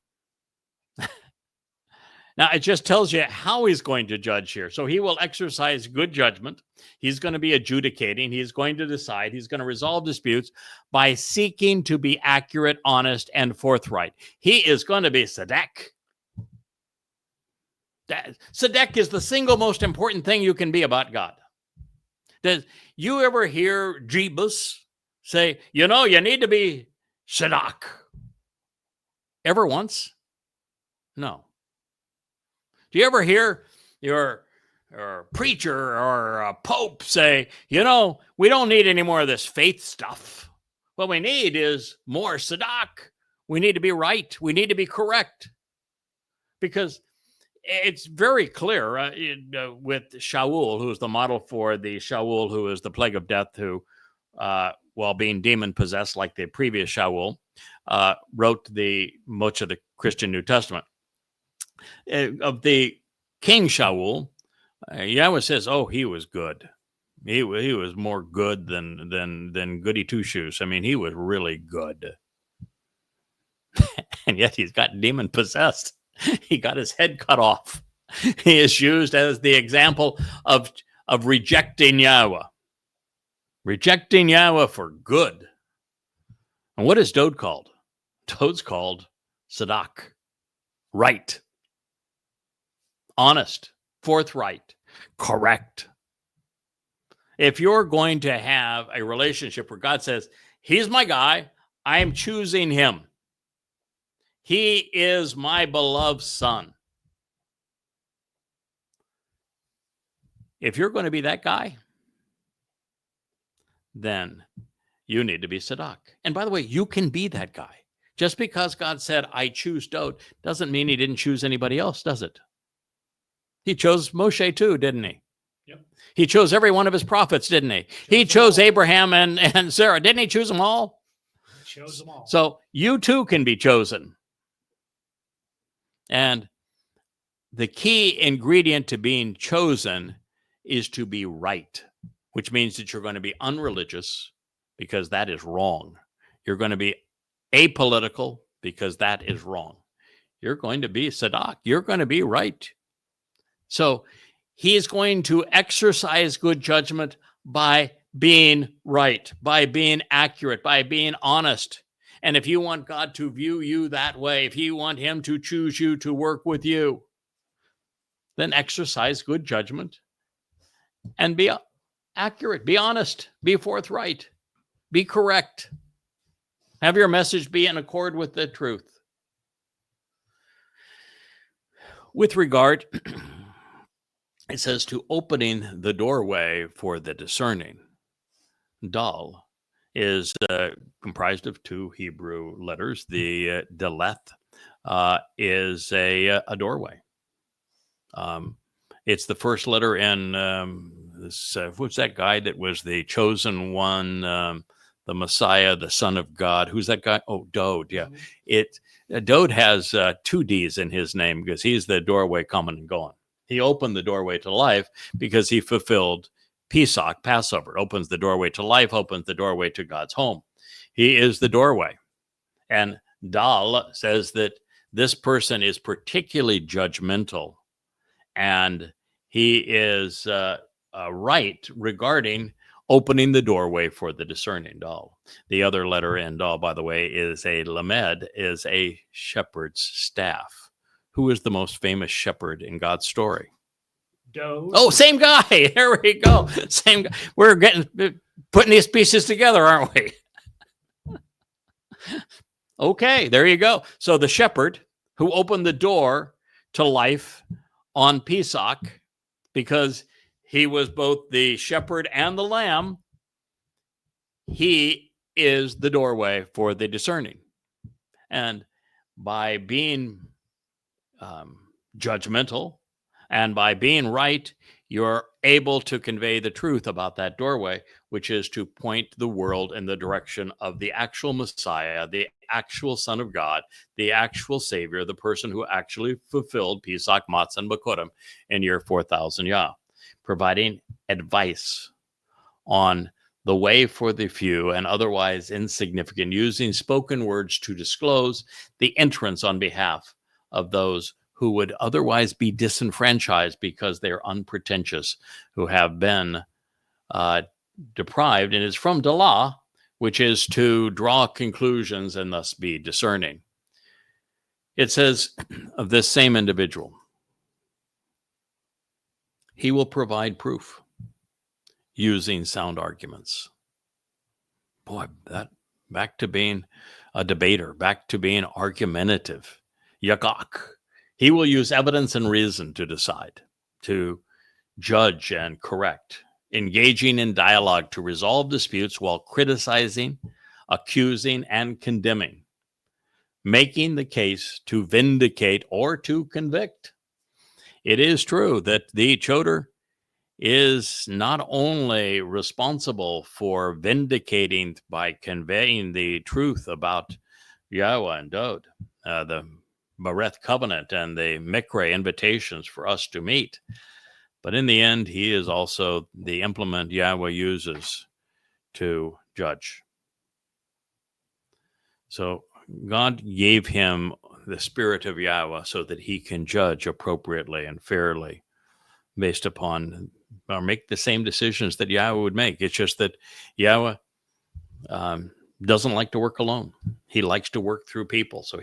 Now, it just tells you how he's going to judge here. So he will exercise good judgment. He's going to be adjudicating. He's going to decide. He's going to resolve disputes by seeking to be accurate, honest, and forthright. He is going to be Tzedek. Tzedek is the single most important thing you can be about God. Does you ever hear Jebus say, you need to be Tzedek? Ever once? No. Do you ever hear your preacher or a pope say, we don't need any more of this faith stuff. What we need is more Tzedek. We need to be right. We need to be correct. Because it's very clear with Shaul, who's the model for the Shaul who is the plague of death, who, while being demon-possessed like the previous Shaul, wrote much of the Christian New Testament. Of the King Shaul, Yahweh says, he was good. He was more good than goody two-shoes. I mean, he was really good. And yet he's got demon-possessed. He got his head cut off. He is used as the example of rejecting Yahweh. Rejecting Yahweh for good. And what is Dode called? Dode's called Tzedek. Right. Honest, forthright, correct. If you're going to have a relationship where God says, he's my guy, I'm choosing him. He is my beloved son. If you're going to be that guy, then you need to be Tzedek. And by the way, you can be that guy. Just because God said, I choose Dode, doesn't mean he didn't choose anybody else, does it? He chose Moshe too, didn't he? Yep. He chose every one of his prophets, didn't he? He chose Abraham and Sarah. Didn't he choose them all? He chose them all. So you too can be chosen. And the key ingredient to being chosen is to be right, which means that you're going to be unreligious because that is wrong. You're going to be apolitical because that is wrong. You're going to be Tzedek. You're going to be right. So he is going to exercise good judgment by being right, by being accurate, by being honest. And if you want God to view you that way, if you want him to choose you to work with you, then exercise good judgment and be accurate, be honest, be forthright, be correct. Have your message be in accord with the truth. With regard, it says to opening the doorway for the discerning. Dal is comprised of two Hebrew letters. The Daleth is a doorway. It's the first letter in what's that guy that was the chosen one, the Messiah, the Son of God? Who's that guy? Oh, Dode. Yeah, Dode has two D's in his name because he's the doorway coming and going. He opened the doorway to life because he fulfilled Pesach, Passover. Opens the doorway to life, opens the doorway to God's home. He is the doorway. And Dal says that this person is particularly judgmental, and he is right regarding opening the doorway for the discerning. Dal. The other letter in Dal, by the way, is a lamed, is a shepherd's staff. Who is the most famous shepherd in God's story? Dode. Oh, same guy. There we go. Same guy. We're putting these pieces together, aren't we? Okay, there you go. So the shepherd who opened the door to life on Pesach, because he was both the shepherd and the lamb, he is the doorway for the discerning. And by being judgmental and by being right, you're able to convey the truth about that doorway, which is to point the world in the direction of the actual Messiah, the actual Son of God, the actual Savior, the person who actually fulfilled Pesach, Matzah, and Bakodim in year 4000 Yah, providing advice on the way for the few and otherwise insignificant, using spoken words to disclose the entrance on behalf of those who would otherwise be disenfranchised because they're unpretentious, who have been deprived, and it's from Dalah, which is to draw conclusions and thus be discerning. It says of this same individual, he will provide proof using sound arguments. Boy, that back to being a debater, back to being argumentative. Yakak. He will use evidence and reason to decide, to judge and correct, engaging in dialogue to resolve disputes while criticizing, accusing, and condemning, making the case to vindicate or to convict. It is true that the choder is not only responsible for vindicating by conveying the truth about Yahowah and Dod, the Bereth covenant and the Mikre invitations for us to meet, but in the end, he is also the implement Yahowah uses to judge. So God gave him the spirit of Yahowah so that he can judge appropriately and fairly based upon or make the same decisions that Yahowah would make. It's just that Yahowah doesn't like to work alone. He likes to work through people. So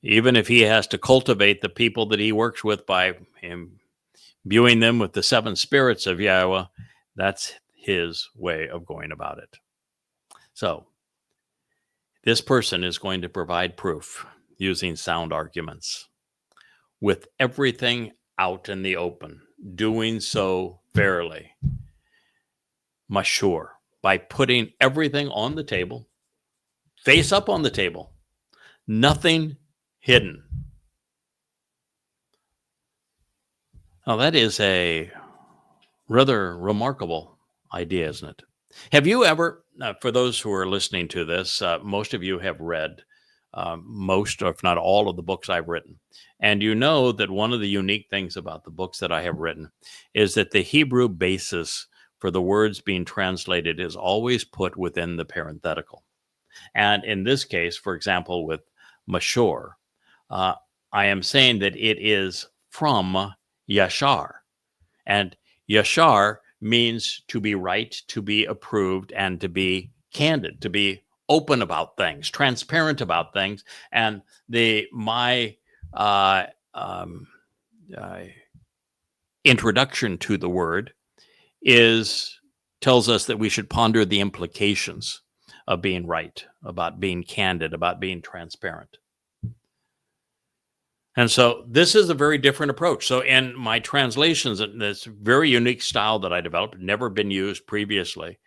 even if he has to cultivate the people that he works with by imbuing them with the seven spirits of Yahowah, that's his way of going about it. So this person is going to provide proof using sound arguments with everything out in the open, doing so fairly, mashur, by putting everything on the table, face up on the table, nothing hidden. Now, that is a rather remarkable idea, isn't it? Have you ever, for those who are listening to this, most of you have read most, if not all, of the books I've written. And you know that one of the unique things about the books that I have written is that the Hebrew basis for the words being translated is always put within the parenthetical. And in this case, for example, with Mashur, I am saying that it is from Yashar. And Yashar means to be right, to be approved, and to be candid, to be open about things, transparent about things. And my introduction to the word tells us that we should ponder the implications of being right, about being candid, about being transparent. And so this is a very different approach. So in my translations, this very unique style that I developed, never been used previously,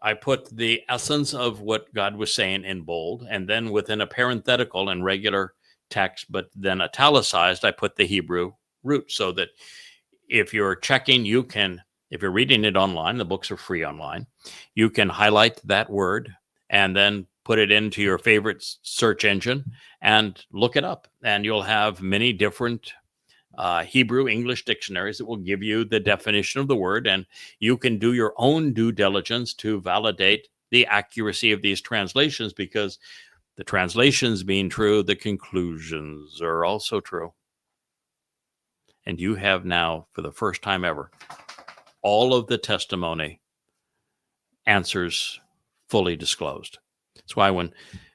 I put the essence of what God was saying in bold, and then within a parenthetical and regular text, but then italicized, I put the Hebrew root so that if you're checking, if you're reading it online, the books are free online, you can highlight that word and then put it into your favorite search engine and look it up. And you'll have many different Hebrew English dictionaries that will give you the definition of the word, and you can do your own due diligence to validate the accuracy of these translations, because the translations being true, the conclusions are also true. And you have now, for the first time ever, all of the testimony answers fully disclosed. That's why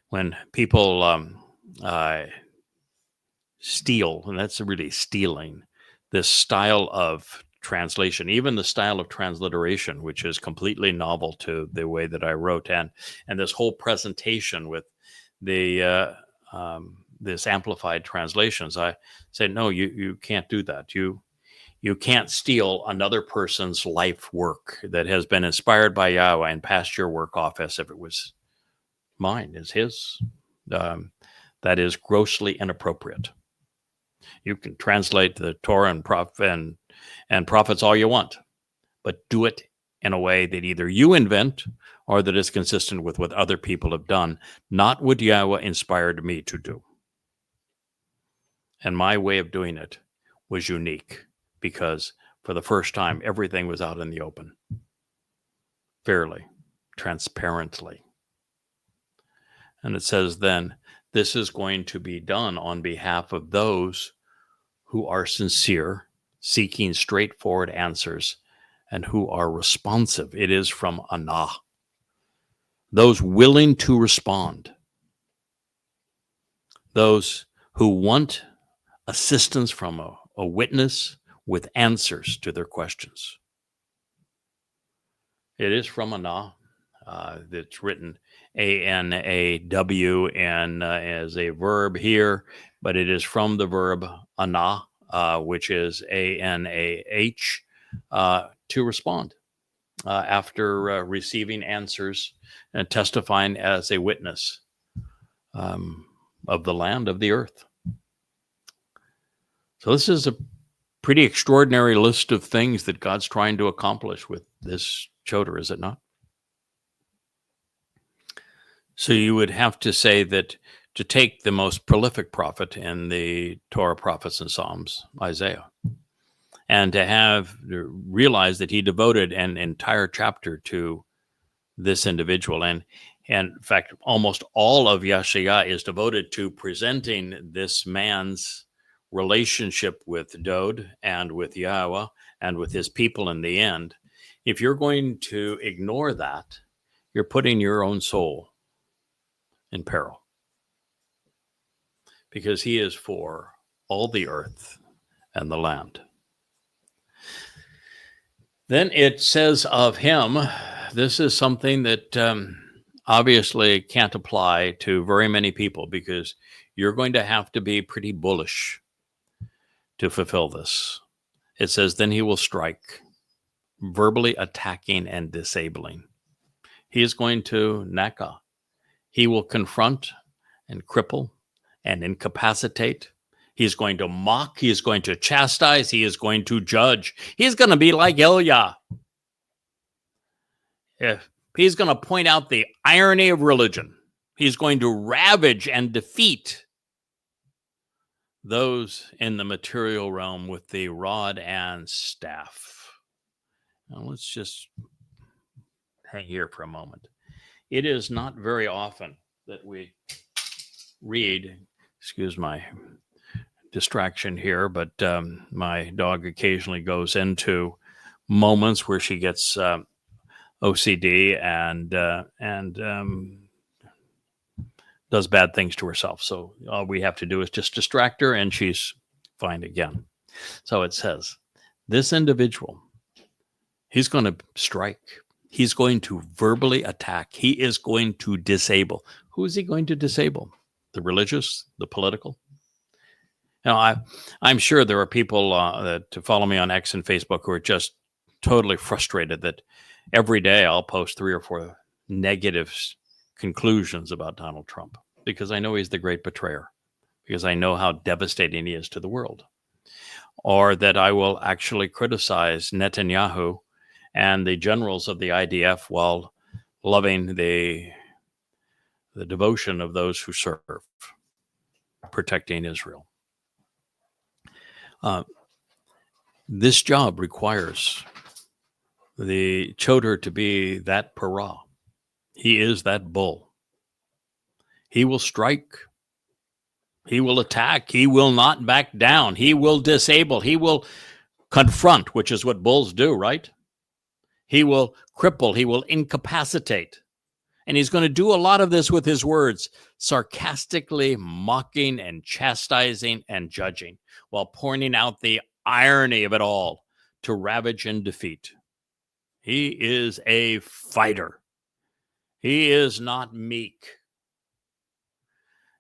when people steal, and that's really stealing, this style of translation, even the style of transliteration, which is completely novel to the way that I wrote, and this whole presentation with the this amplified translations, I said, no, you can't do that. You can't steal another person's life work that has been inspired by Yahowah and pass your work off as if it was mine, as his. That is grossly inappropriate. You can translate the Torah and prophets all you want, but do it in a way that either you invent or that is consistent with what other people have done, not what Yahowah inspired me to do. And my way of doing it was unique because for the first time, everything was out in the open, fairly, transparently. And it says then, this is going to be done on behalf of those who are sincere, seeking straightforward answers, and who are responsive. It is from Anah. Those willing to respond. Those who want assistance from a witness with answers to their questions. It is from Anah. It's written A-N-A-W and as a verb here, but it is from the verb Anah, which is A-N-A-H, to respond after receiving answers and testifying as a witness of the land, of the earth. So this is a pretty extraordinary list of things that God's trying to accomplish with this Towrah, is it not? So you would have to say that to take the most prolific prophet in the Torah, prophets, and Psalms, Isaiah, and to realize that he devoted an entire chapter to this individual. And in fact, almost all of Yeshaya is devoted to presenting this man's relationship with Dod and with Yahowah and with his people in the end. If you're going to ignore that, you're putting your own soul in peril, because he is for all the earth and the land. Then it says of him, this is something that obviously can't apply to very many people, because you're going to have to be pretty bullish to fulfill this. It says, then he will strike, verbally attacking and disabling. He is going to naka. He will confront and cripple and incapacitate. He is going to mock. He is going to chastise. He is going to judge. He's going to be like Elia. He's going to point out the irony of religion. He's going to ravage and defeat those in the material realm with the rod and staff. Now let's just hang here for a moment. It is not very often that we read, excuse my distraction here, but my dog occasionally goes into moments where she gets OCD and does bad things to herself. So all we have to do is just distract her and she's fine again. So it says, this individual, he's going to strike. He's going to verbally attack. He is going to disable. Who is he going to disable? The religious, the political? Now, I'm sure there are people that follow me on X and Facebook who are just totally frustrated that every day I'll post 3 or 4 negative conclusions about Donald Trump, because I know he's the great betrayer, because I know how devastating he is to the world. Or that I will actually criticize Netanyahu and the generals of the IDF while loving the devotion of those who serve, protecting Israel. This job requires the Towrah to be that parah. He is that bull. He will strike. He will attack. He will not back down. He will disable. He will confront, which is what bulls do, right? He will cripple. He will incapacitate. And he's going to do a lot of this with his words, sarcastically mocking and chastising and judging, while pointing out the irony of it all to ravage and defeat. He is a fighter. He is not meek.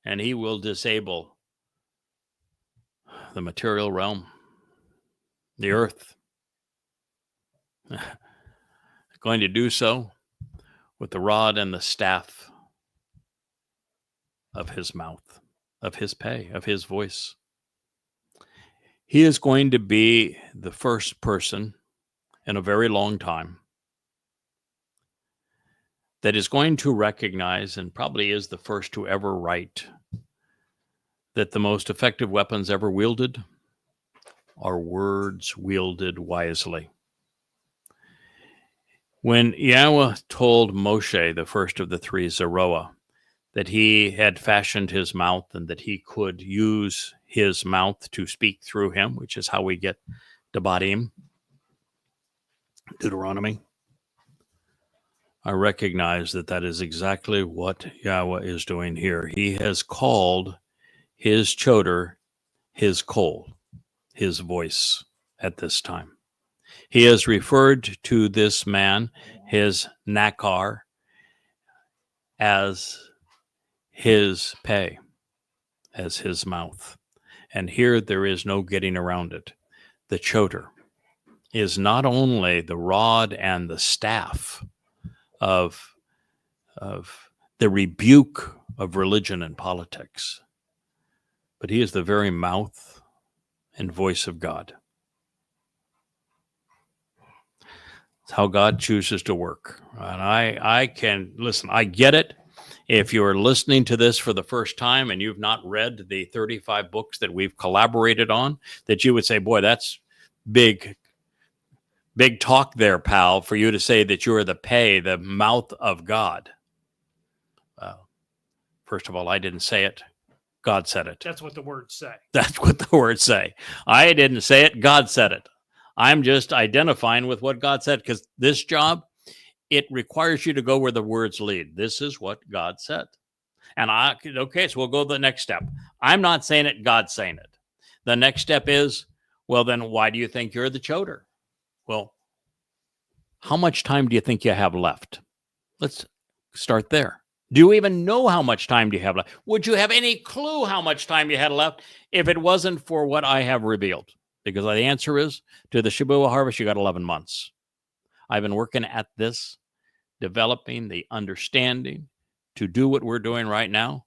And he will disable the material realm, the earth. Going to do so with the rod and the staff of his mouth, of his pay, of his voice. He is going to be the first person in a very long time that is going to recognize, and probably is the first to ever write, that the most effective weapons ever wielded are words wielded wisely. When Yahweh told Moshe, the first of the 3 Zeroah, that he had fashioned his mouth and that he could use his mouth to speak through him, which is how we get Debatim, Deuteronomy. I recognize that that is exactly what Yahweh is doing here. He has called his choder, his kol, his voice at this time. He has referred to this man, his nakar, as his pay, as his mouth. And here there is no getting around it. The choder is not only the rod and the staff of the rebuke of religion and politics, but he is the very mouth and voice of God. It's how God chooses to work. And I can, listen, I get it. If you are listening to this for the first time and you've not read the 35 books that we've collaborated on, that you would say, boy, that's big talk there, pal, for you to say that you are the mouth of God. First of all, I didn't say it. God said it. That's what the words say. That's what the words say. I didn't say it. God said it. I'm just identifying with what God said, because this job, it requires you to go where the words lead. This is what God said. And okay, so we'll go to the next step. I'm not saying it. God's saying it. The next step is, well, then why do you think you're the choder? Well, how much time do you think you have left? Let's start there. Do you even know how much time do you have left? Would you have any clue how much time you had left if it wasn't for what I have revealed? Because the answer is, to the Shabuah harvest, you got 11 months. I've been working at this, developing the understanding to do what we're doing right now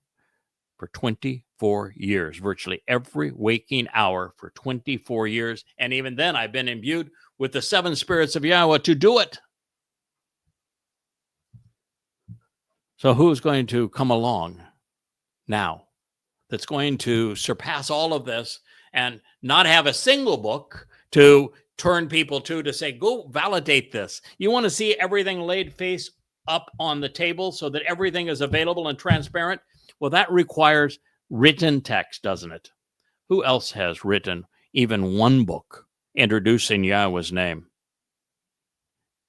for 24 years, virtually every waking hour for 24 years. And even then, I've been imbued with the 7 spirits of Yahweh to do it. So who's going to come along now that's going to surpass all of this and not have a single book to turn people to say, go validate this? You want to see everything laid face up on the table so that everything is available and transparent? Well, that requires written text, doesn't it? Who else has written even one book introducing Yahweh's name,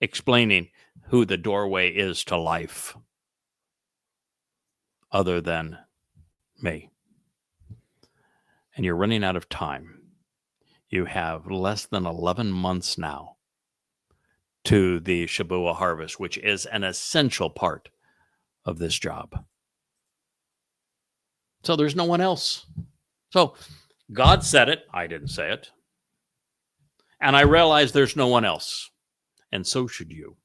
explaining who the doorway is to life, other than me? And you're running out of time. You have less than 11 months now to the Shabuah harvest, which is an essential part of this job. So there's no one else. So God said it. I didn't say it. And I realize there's no one else. And so should you.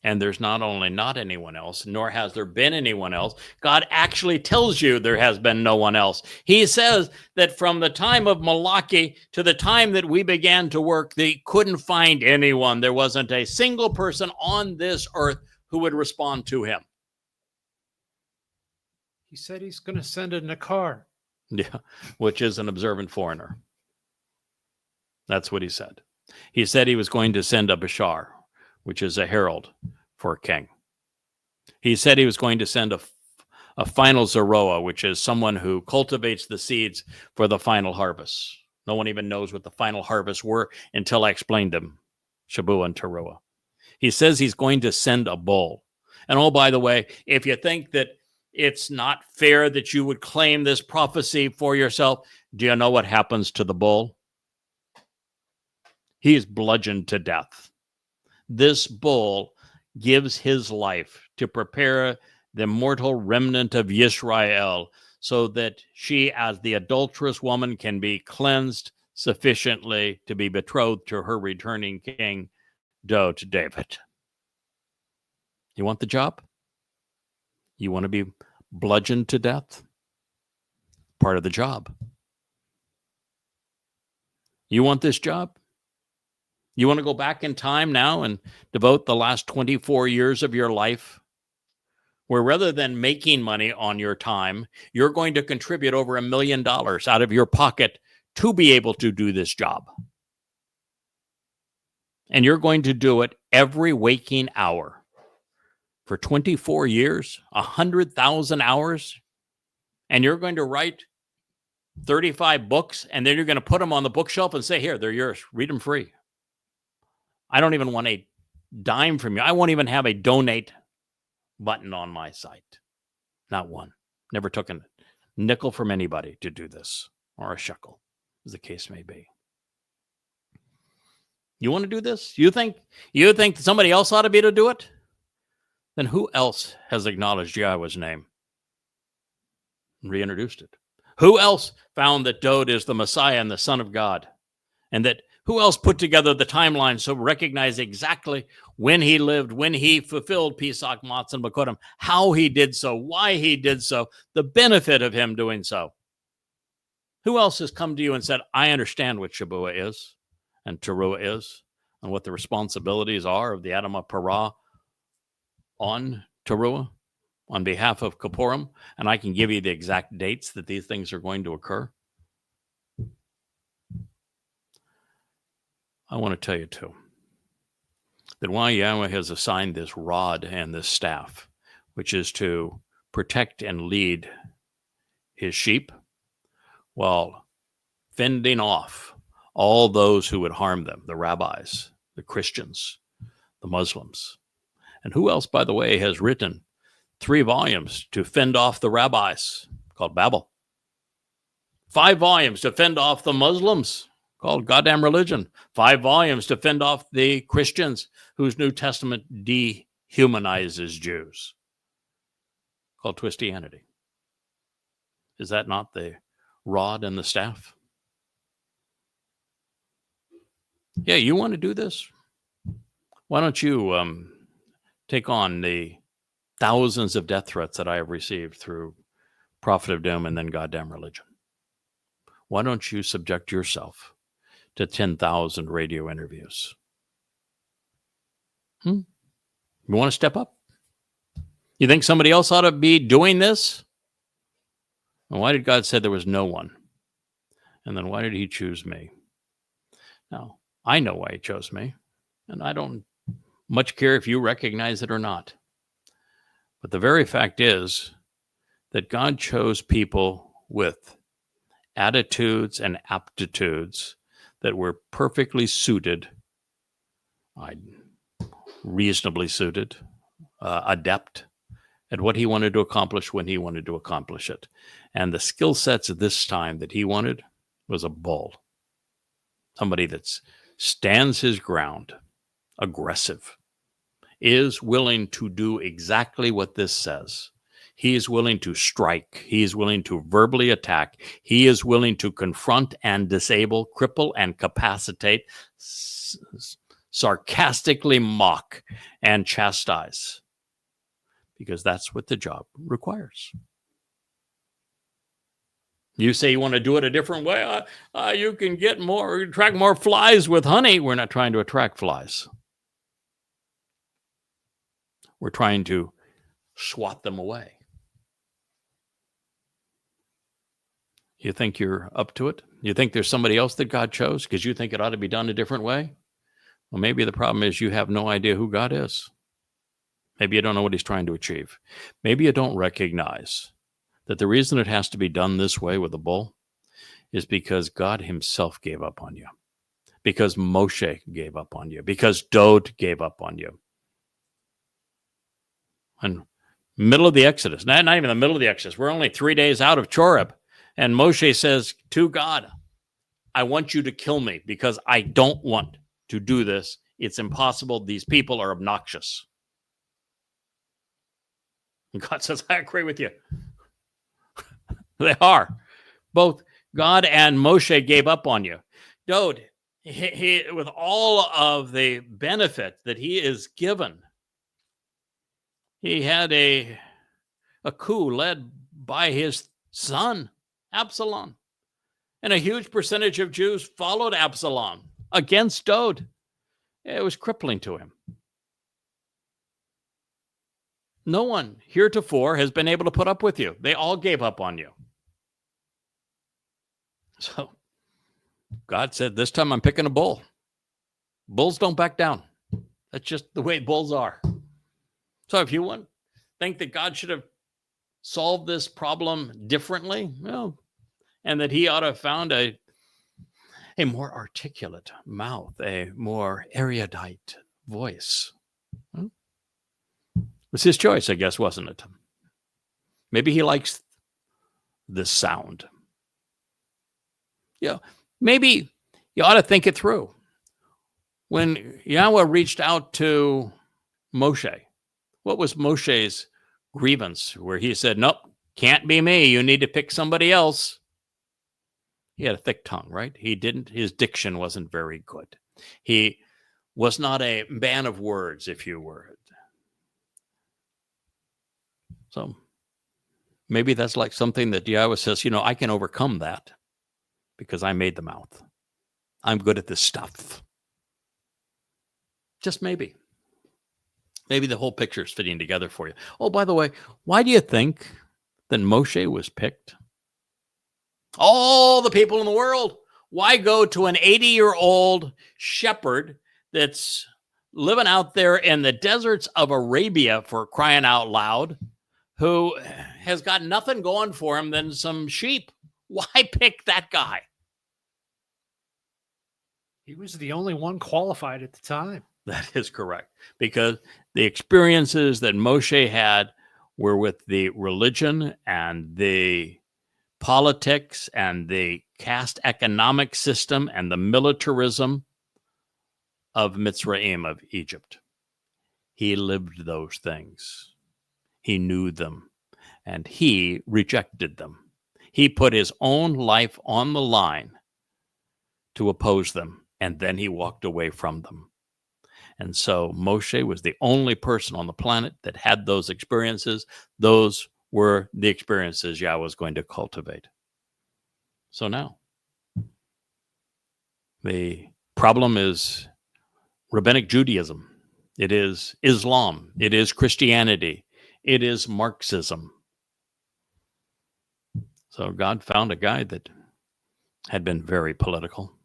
And there's not only not anyone else, nor has there been anyone else. God actually tells you there has been no one else. He says that from the time of Malachi to the time that we began to work, they couldn't find anyone. There wasn't a single person on this earth who would respond to him. He said he's going to send a nakar. Yeah, which is an observant foreigner. That's what he said. He said he was going to send a bashar, which is a herald for a king. He said he was going to send a final Zeroah, which is someone who cultivates the seeds for the final harvest. No one even knows what the final harvests were until I explained them, Shabuah and Towrah. He says he's going to send a bull. And oh, by the way, if you think that it's not fair that you would claim this prophecy for yourself, do you know what happens to the bull? He is bludgeoned to death. This bull gives his life to prepare the mortal remnant of Yisrael so that she, as the adulterous woman, can be cleansed sufficiently to be betrothed to her returning king, to David. You want the job? You want to be bludgeoned to death? Part of the job. You want this job? You want to go back in time now and devote the last 24 years of your life, where rather than making money on your time, you're going to contribute over $1 million out of your pocket to be able to do this job. And you're going to do it every waking hour for 24 years, 100,000 hours. And you're going to write 35 books, and then you're going to put them on the bookshelf and say, here, they're yours. Read them free. I don't even want a dime from you. I won't even have a donate button on my site. Not one. Never took a nickel from anybody to do this, or a shekel, as the case may be. You want to do this? You think somebody else ought to be able to do it? Then who else has acknowledged Yahweh's name? Reintroduced it. Who else found that Dode is the Messiah and the Son of God? And that who else put together the timeline so recognize exactly when he lived, when he fulfilled Pesach, Matzah, and Bakodim, how he did so, why he did so, the benefit of him doing so? Who else has come to you and said, I understand what Shabuah is and Towrah is and what the responsibilities are of the Adamah Parah on Towrah on behalf of Kippurim, and I can give you the exact dates that these things are going to occur? I want to tell you, too, that while Yahweh has assigned this rod and this staff, which is to protect and lead his sheep while fending off all those who would harm them, the rabbis, the Christians, the Muslims. And who else, by the way, has written 3 volumes to fend off the rabbis, called Babel. 5 volumes to fend off the Muslims, called Goddamn Religion. 5 volumes to fend off the Christians, whose New Testament dehumanizes Jews, called Twistianity. Is that not the rod and the staff? Yeah, you want to do this? Why don't you take on the thousands of death threats that I have received through Prophet of Doom and then Goddamn Religion? Why don't you subject yourself to 10,000 radio interviews? You want to step up? You think somebody else ought to be doing this? And why did God say there was no one? And then why did he choose me? Now, I know why he chose me, and I don't much care if you recognize it or not. But the very fact is that God chose people with attitudes and aptitudes that were perfectly suited, reasonably suited, adept at what he wanted to accomplish when he wanted to accomplish it. And the skill sets at this time that he wanted was a bull. Somebody that stands his ground, aggressive, is willing to do exactly what this says. He is willing to strike. He is willing to verbally attack. He is willing to confront and disable, cripple and capacitate, sarcastically mock and chastise, because that's what the job requires. You say you want to do it a different way. You can attract more flies with honey. We're not trying to attract flies. We're trying to swat them away. You think you're up to it? You think there's somebody else that God chose because you think it ought to be done a different way? Well, maybe the problem is you have no idea who God is. Maybe you don't know what he's trying to achieve. Maybe you don't recognize that the reason it has to be done this way with the bull is because God himself gave up on you, because Moshe gave up on you, because Dode gave up on you. And middle of the Exodus, not even the middle of the Exodus, we're only 3 days out of Choreb, and Moshe says to God, I want you to kill me because I don't want to do this. It's impossible. These people are obnoxious. And God says, I agree with you. They are. Both God and Moshe gave up on you. Dode, he, with all of the benefit that he is given, he had a coup led by his son, Absalom. And a huge percentage of Jews followed Absalom against Dode. It was crippling to him. No one heretofore has been able to put up with you. They all gave up on you. So God said, this time I'm picking a bull. Bulls don't back down. That's just the way bulls are. So if you think that God should have solved this problem differently, well, and that he ought to have found a more articulate mouth, a more erudite voice. Well, it was his choice, I guess, wasn't it? Maybe he likes this sound. Maybe you ought to think it through. When Yahweh reached out to Moshe, what was Moshe's grievance? Where he said, nope, can't be me. You need to pick somebody else. He had a thick tongue, right? His diction wasn't very good. He was not a man of words, if you were. So maybe that's like something that Yahweh says, I can overcome that because I made the mouth. I'm good at this stuff. Just maybe. Maybe the whole picture is fitting together for you. Oh, by the way, why do you think that Moshe was picked? All the people in the world. Why go to an 80-year-old shepherd that's living out there in the deserts of Arabia, for crying out loud, who has got nothing going for him than some sheep? Why pick that guy? He was the only one qualified at the time. That is correct, because the experiences that Moshe had were with the religion and the politics and the caste economic system and the militarism of Mitzrayim, of Egypt. He lived those things. He knew them, and he rejected them. He put his own life on the line to oppose them, and then he walked away from them. And so Moshe was the only person on the planet that had those experiences. Those were the experiences Yahweh was going to cultivate. So now, the problem is Rabbinic Judaism. It is Islam. It is Christianity. It is Marxism. So God found a guy that had been very political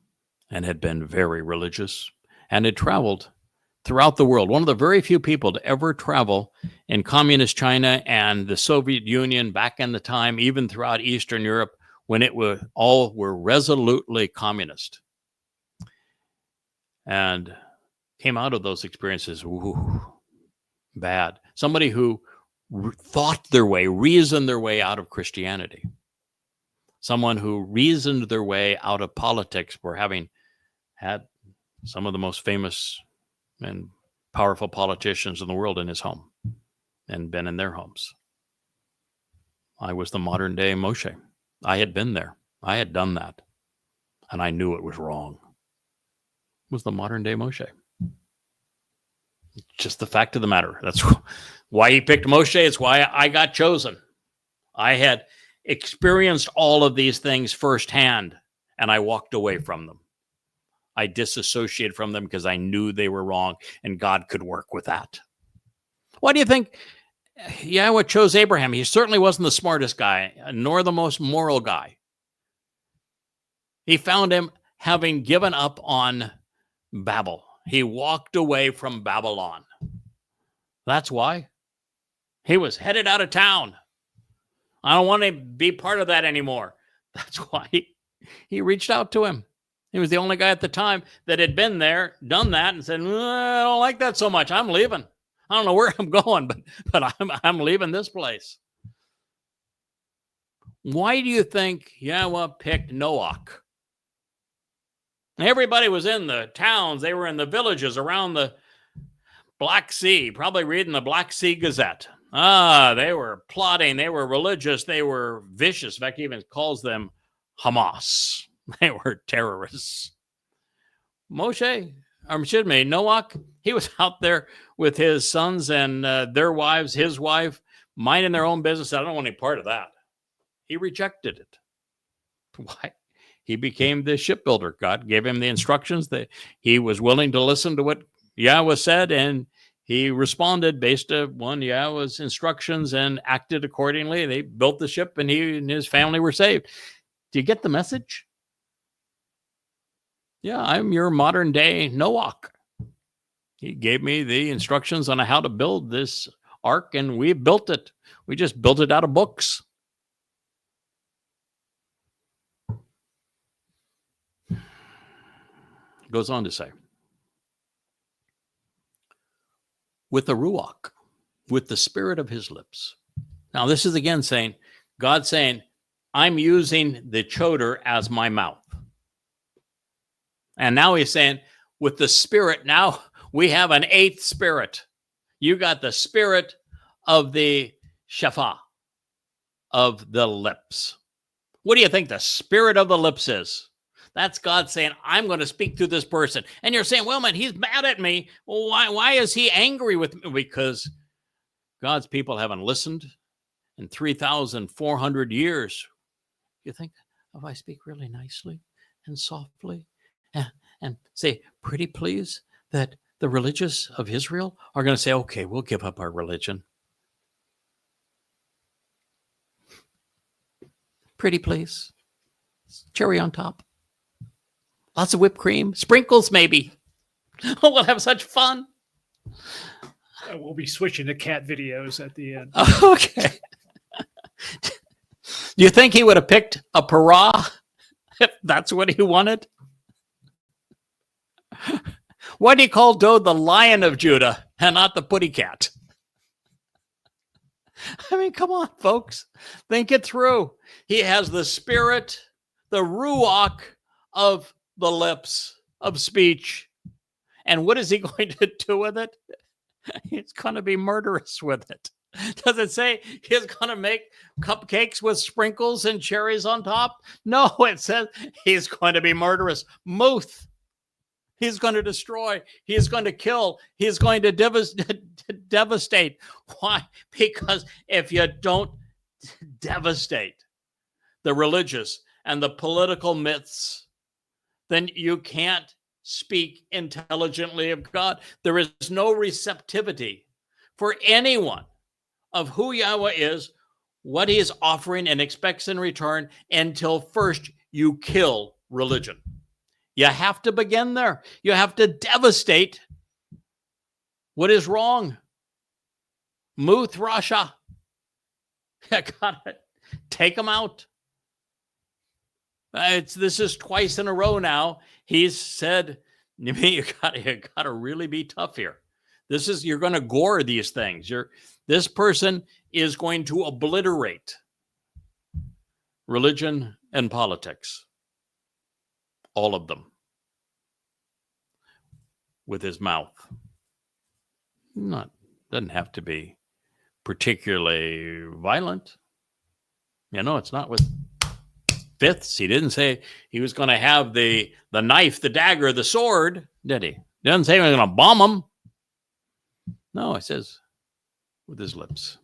and had been very religious and had traveled throughout the world. One of the very few people to ever travel in communist China and the Soviet Union back in the time, even throughout Eastern Europe, when all were resolutely communist. And came out of those experiences, bad. Somebody who thought their way, reasoned their way out of Christianity. Someone who reasoned their way out of politics for having had some of the most famous and powerful politicians in the world in his home and been in their homes. I was the modern day Moshe. I had been there. I had done that. And I knew it was wrong. It was the modern day Moshe. Just the fact of the matter. That's why he picked Moshe. It's why I got chosen. I had experienced all of these things firsthand, and I walked away from them. I disassociated from them because I knew they were wrong, and God could work with that. Why do you think Yahweh chose Abraham? He certainly wasn't the smartest guy, nor the most moral guy. He found him having given up on Babel. He walked away from Babylon. That's why. He was headed out of town. I don't want to be part of that anymore. That's why he reached out to him. He was the only guy at the time that had been there, done that, and said, I don't like that so much. I'm leaving. I don't know where I'm going, but I'm leaving this place. Why do you think Yahweh picked Noah? Everybody was in the towns. They were in the villages around the Black Sea, probably reading the Black Sea Gazette. They were plotting. They were religious. They were vicious. In fact, he even calls them Hamas. They were terrorists. Noah, he was out there with his sons and their wives, his wife, minding their own business. I don't want any part of that. He rejected it. Why? He became the shipbuilder. God gave him the instructions that he was willing to listen to what Yahweh said, and he responded based on Yahweh's instructions and acted accordingly. They built the ship, and he and his family were saved. Do you get the message? Yeah, I'm your modern day Noah. He gave me the instructions on how to build this ark, and we built it. We just built it out of books. Goes on to say, with the ruach, with the spirit of his lips. Now, this is again saying, God saying, I'm using the choder as my mouth. And now he's saying, with the spirit, now we have an eighth spirit. You got the spirit of the shafah, of the lips. What do you think the spirit of the lips is? That's God saying, I'm going to speak to this person. And you're saying, well, man, he's mad at me. Well, why is he angry with me? Because God's people haven't listened in 3,400 years. You think, if I speak really nicely and softly and say, pretty please, that the religious of Israel are going to say, okay, we'll give up our religion. Pretty please. Cherry on top. Lots of whipped cream. Sprinkles, maybe. Oh, we'll have such fun. We'll be switching to cat videos at the end. Okay. Do you think he would have picked a parah if that's what he wanted? Why do you call Dode the Lion of Judah and not the Putty Cat? I mean, come on, folks. Think it through. He has the spirit, the ruach of the lips, of speech. And what is he going to do with it? He's going to be murderous with it. Does it say he's going to make cupcakes with sprinkles and cherries on top? No, it says he's going to be murderous. Muth. He's going to destroy. He's going to kill. He's going to devastate. Why? Because if you don't devastate the religious and the political myths, then you can't speak intelligently of God. There is no receptivity for anyone of who Yahweh is, what he is offering and expects in return, until first you kill religion. You have to begin there. You have to devastate what is wrong. Muth Rasha. You gotta take them out. This is twice in a row now. He's said, you gotta really be tough here. You're going to gore these things. This person is going to obliterate religion and politics. All of them. With his mouth. Doesn't have to be particularly violent. It's not with fifths. He didn't say he was going to have the knife, the dagger, the sword, did he? He doesn't say he was going to bomb them. No, it says with his lips.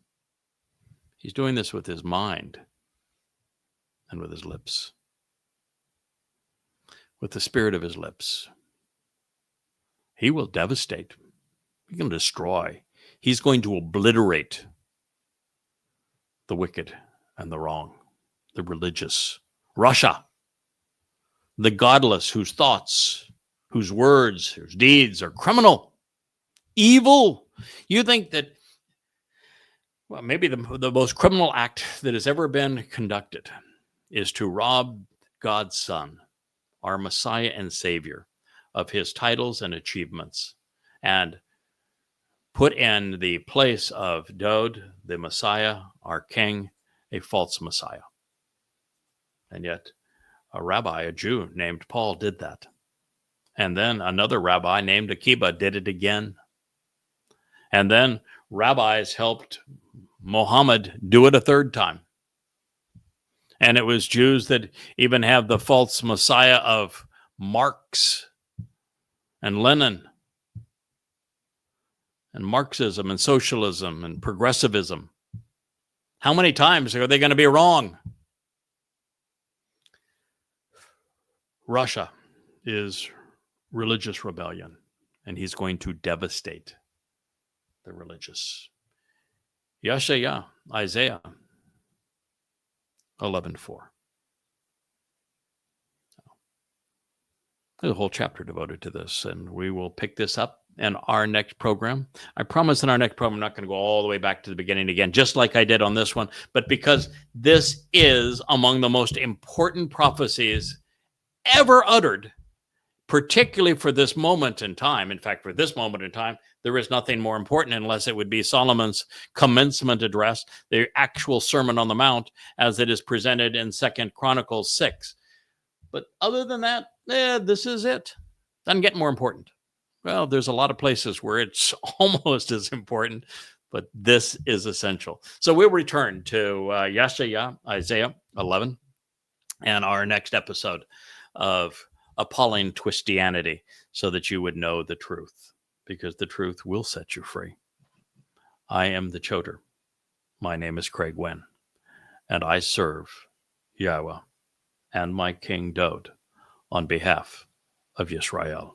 He's doing this with his mind and with his lips. With the spirit of his lips. He will devastate. He's going to destroy. He's going to obliterate the wicked and the wrong, the religious. Russia, the godless, whose thoughts, whose words, whose deeds are criminal, evil. You think that, well, maybe the most criminal act that has ever been conducted is to rob God's Son, our Messiah and Savior, of his titles and achievements, and put in the place of Dode, the Messiah, our King, a false Messiah. And yet a rabbi, a Jew named Paul, did that. And then another rabbi named Akiba did it again. And then rabbis helped Muhammad do it a third time. And it was Jews that even have the false Messiah of Marx and Lenin and Marxism and socialism and progressivism. How many times are they going to be wrong? Russia is religious rebellion, and he's going to devastate the religious. Yeshayah, Isaiah 11:4. There's a whole chapter devoted to this, and we will pick this up in our next program. I promise in our next program, I'm not going to go all the way back to the beginning again, just like I did on this one, but because this is among the most important prophecies ever uttered particularly for this moment in time. In fact, for this moment in time, there is nothing more important unless it would be Solomon's commencement address, the actual Sermon on the Mount, as it is presented in 2 Chronicles 6. But other than that, this is it. Doesn't get more important. Well, there's a lot of places where it's almost as important, but this is essential. So we'll return to Yeshaya, Isaiah 11, and our next episode of Appalling Twistianity, so that you would know the truth, because the truth will set you free. I am the Choter. My name is Craig Winn, and I serve Yahweh and my King Dode on behalf of Yisrael.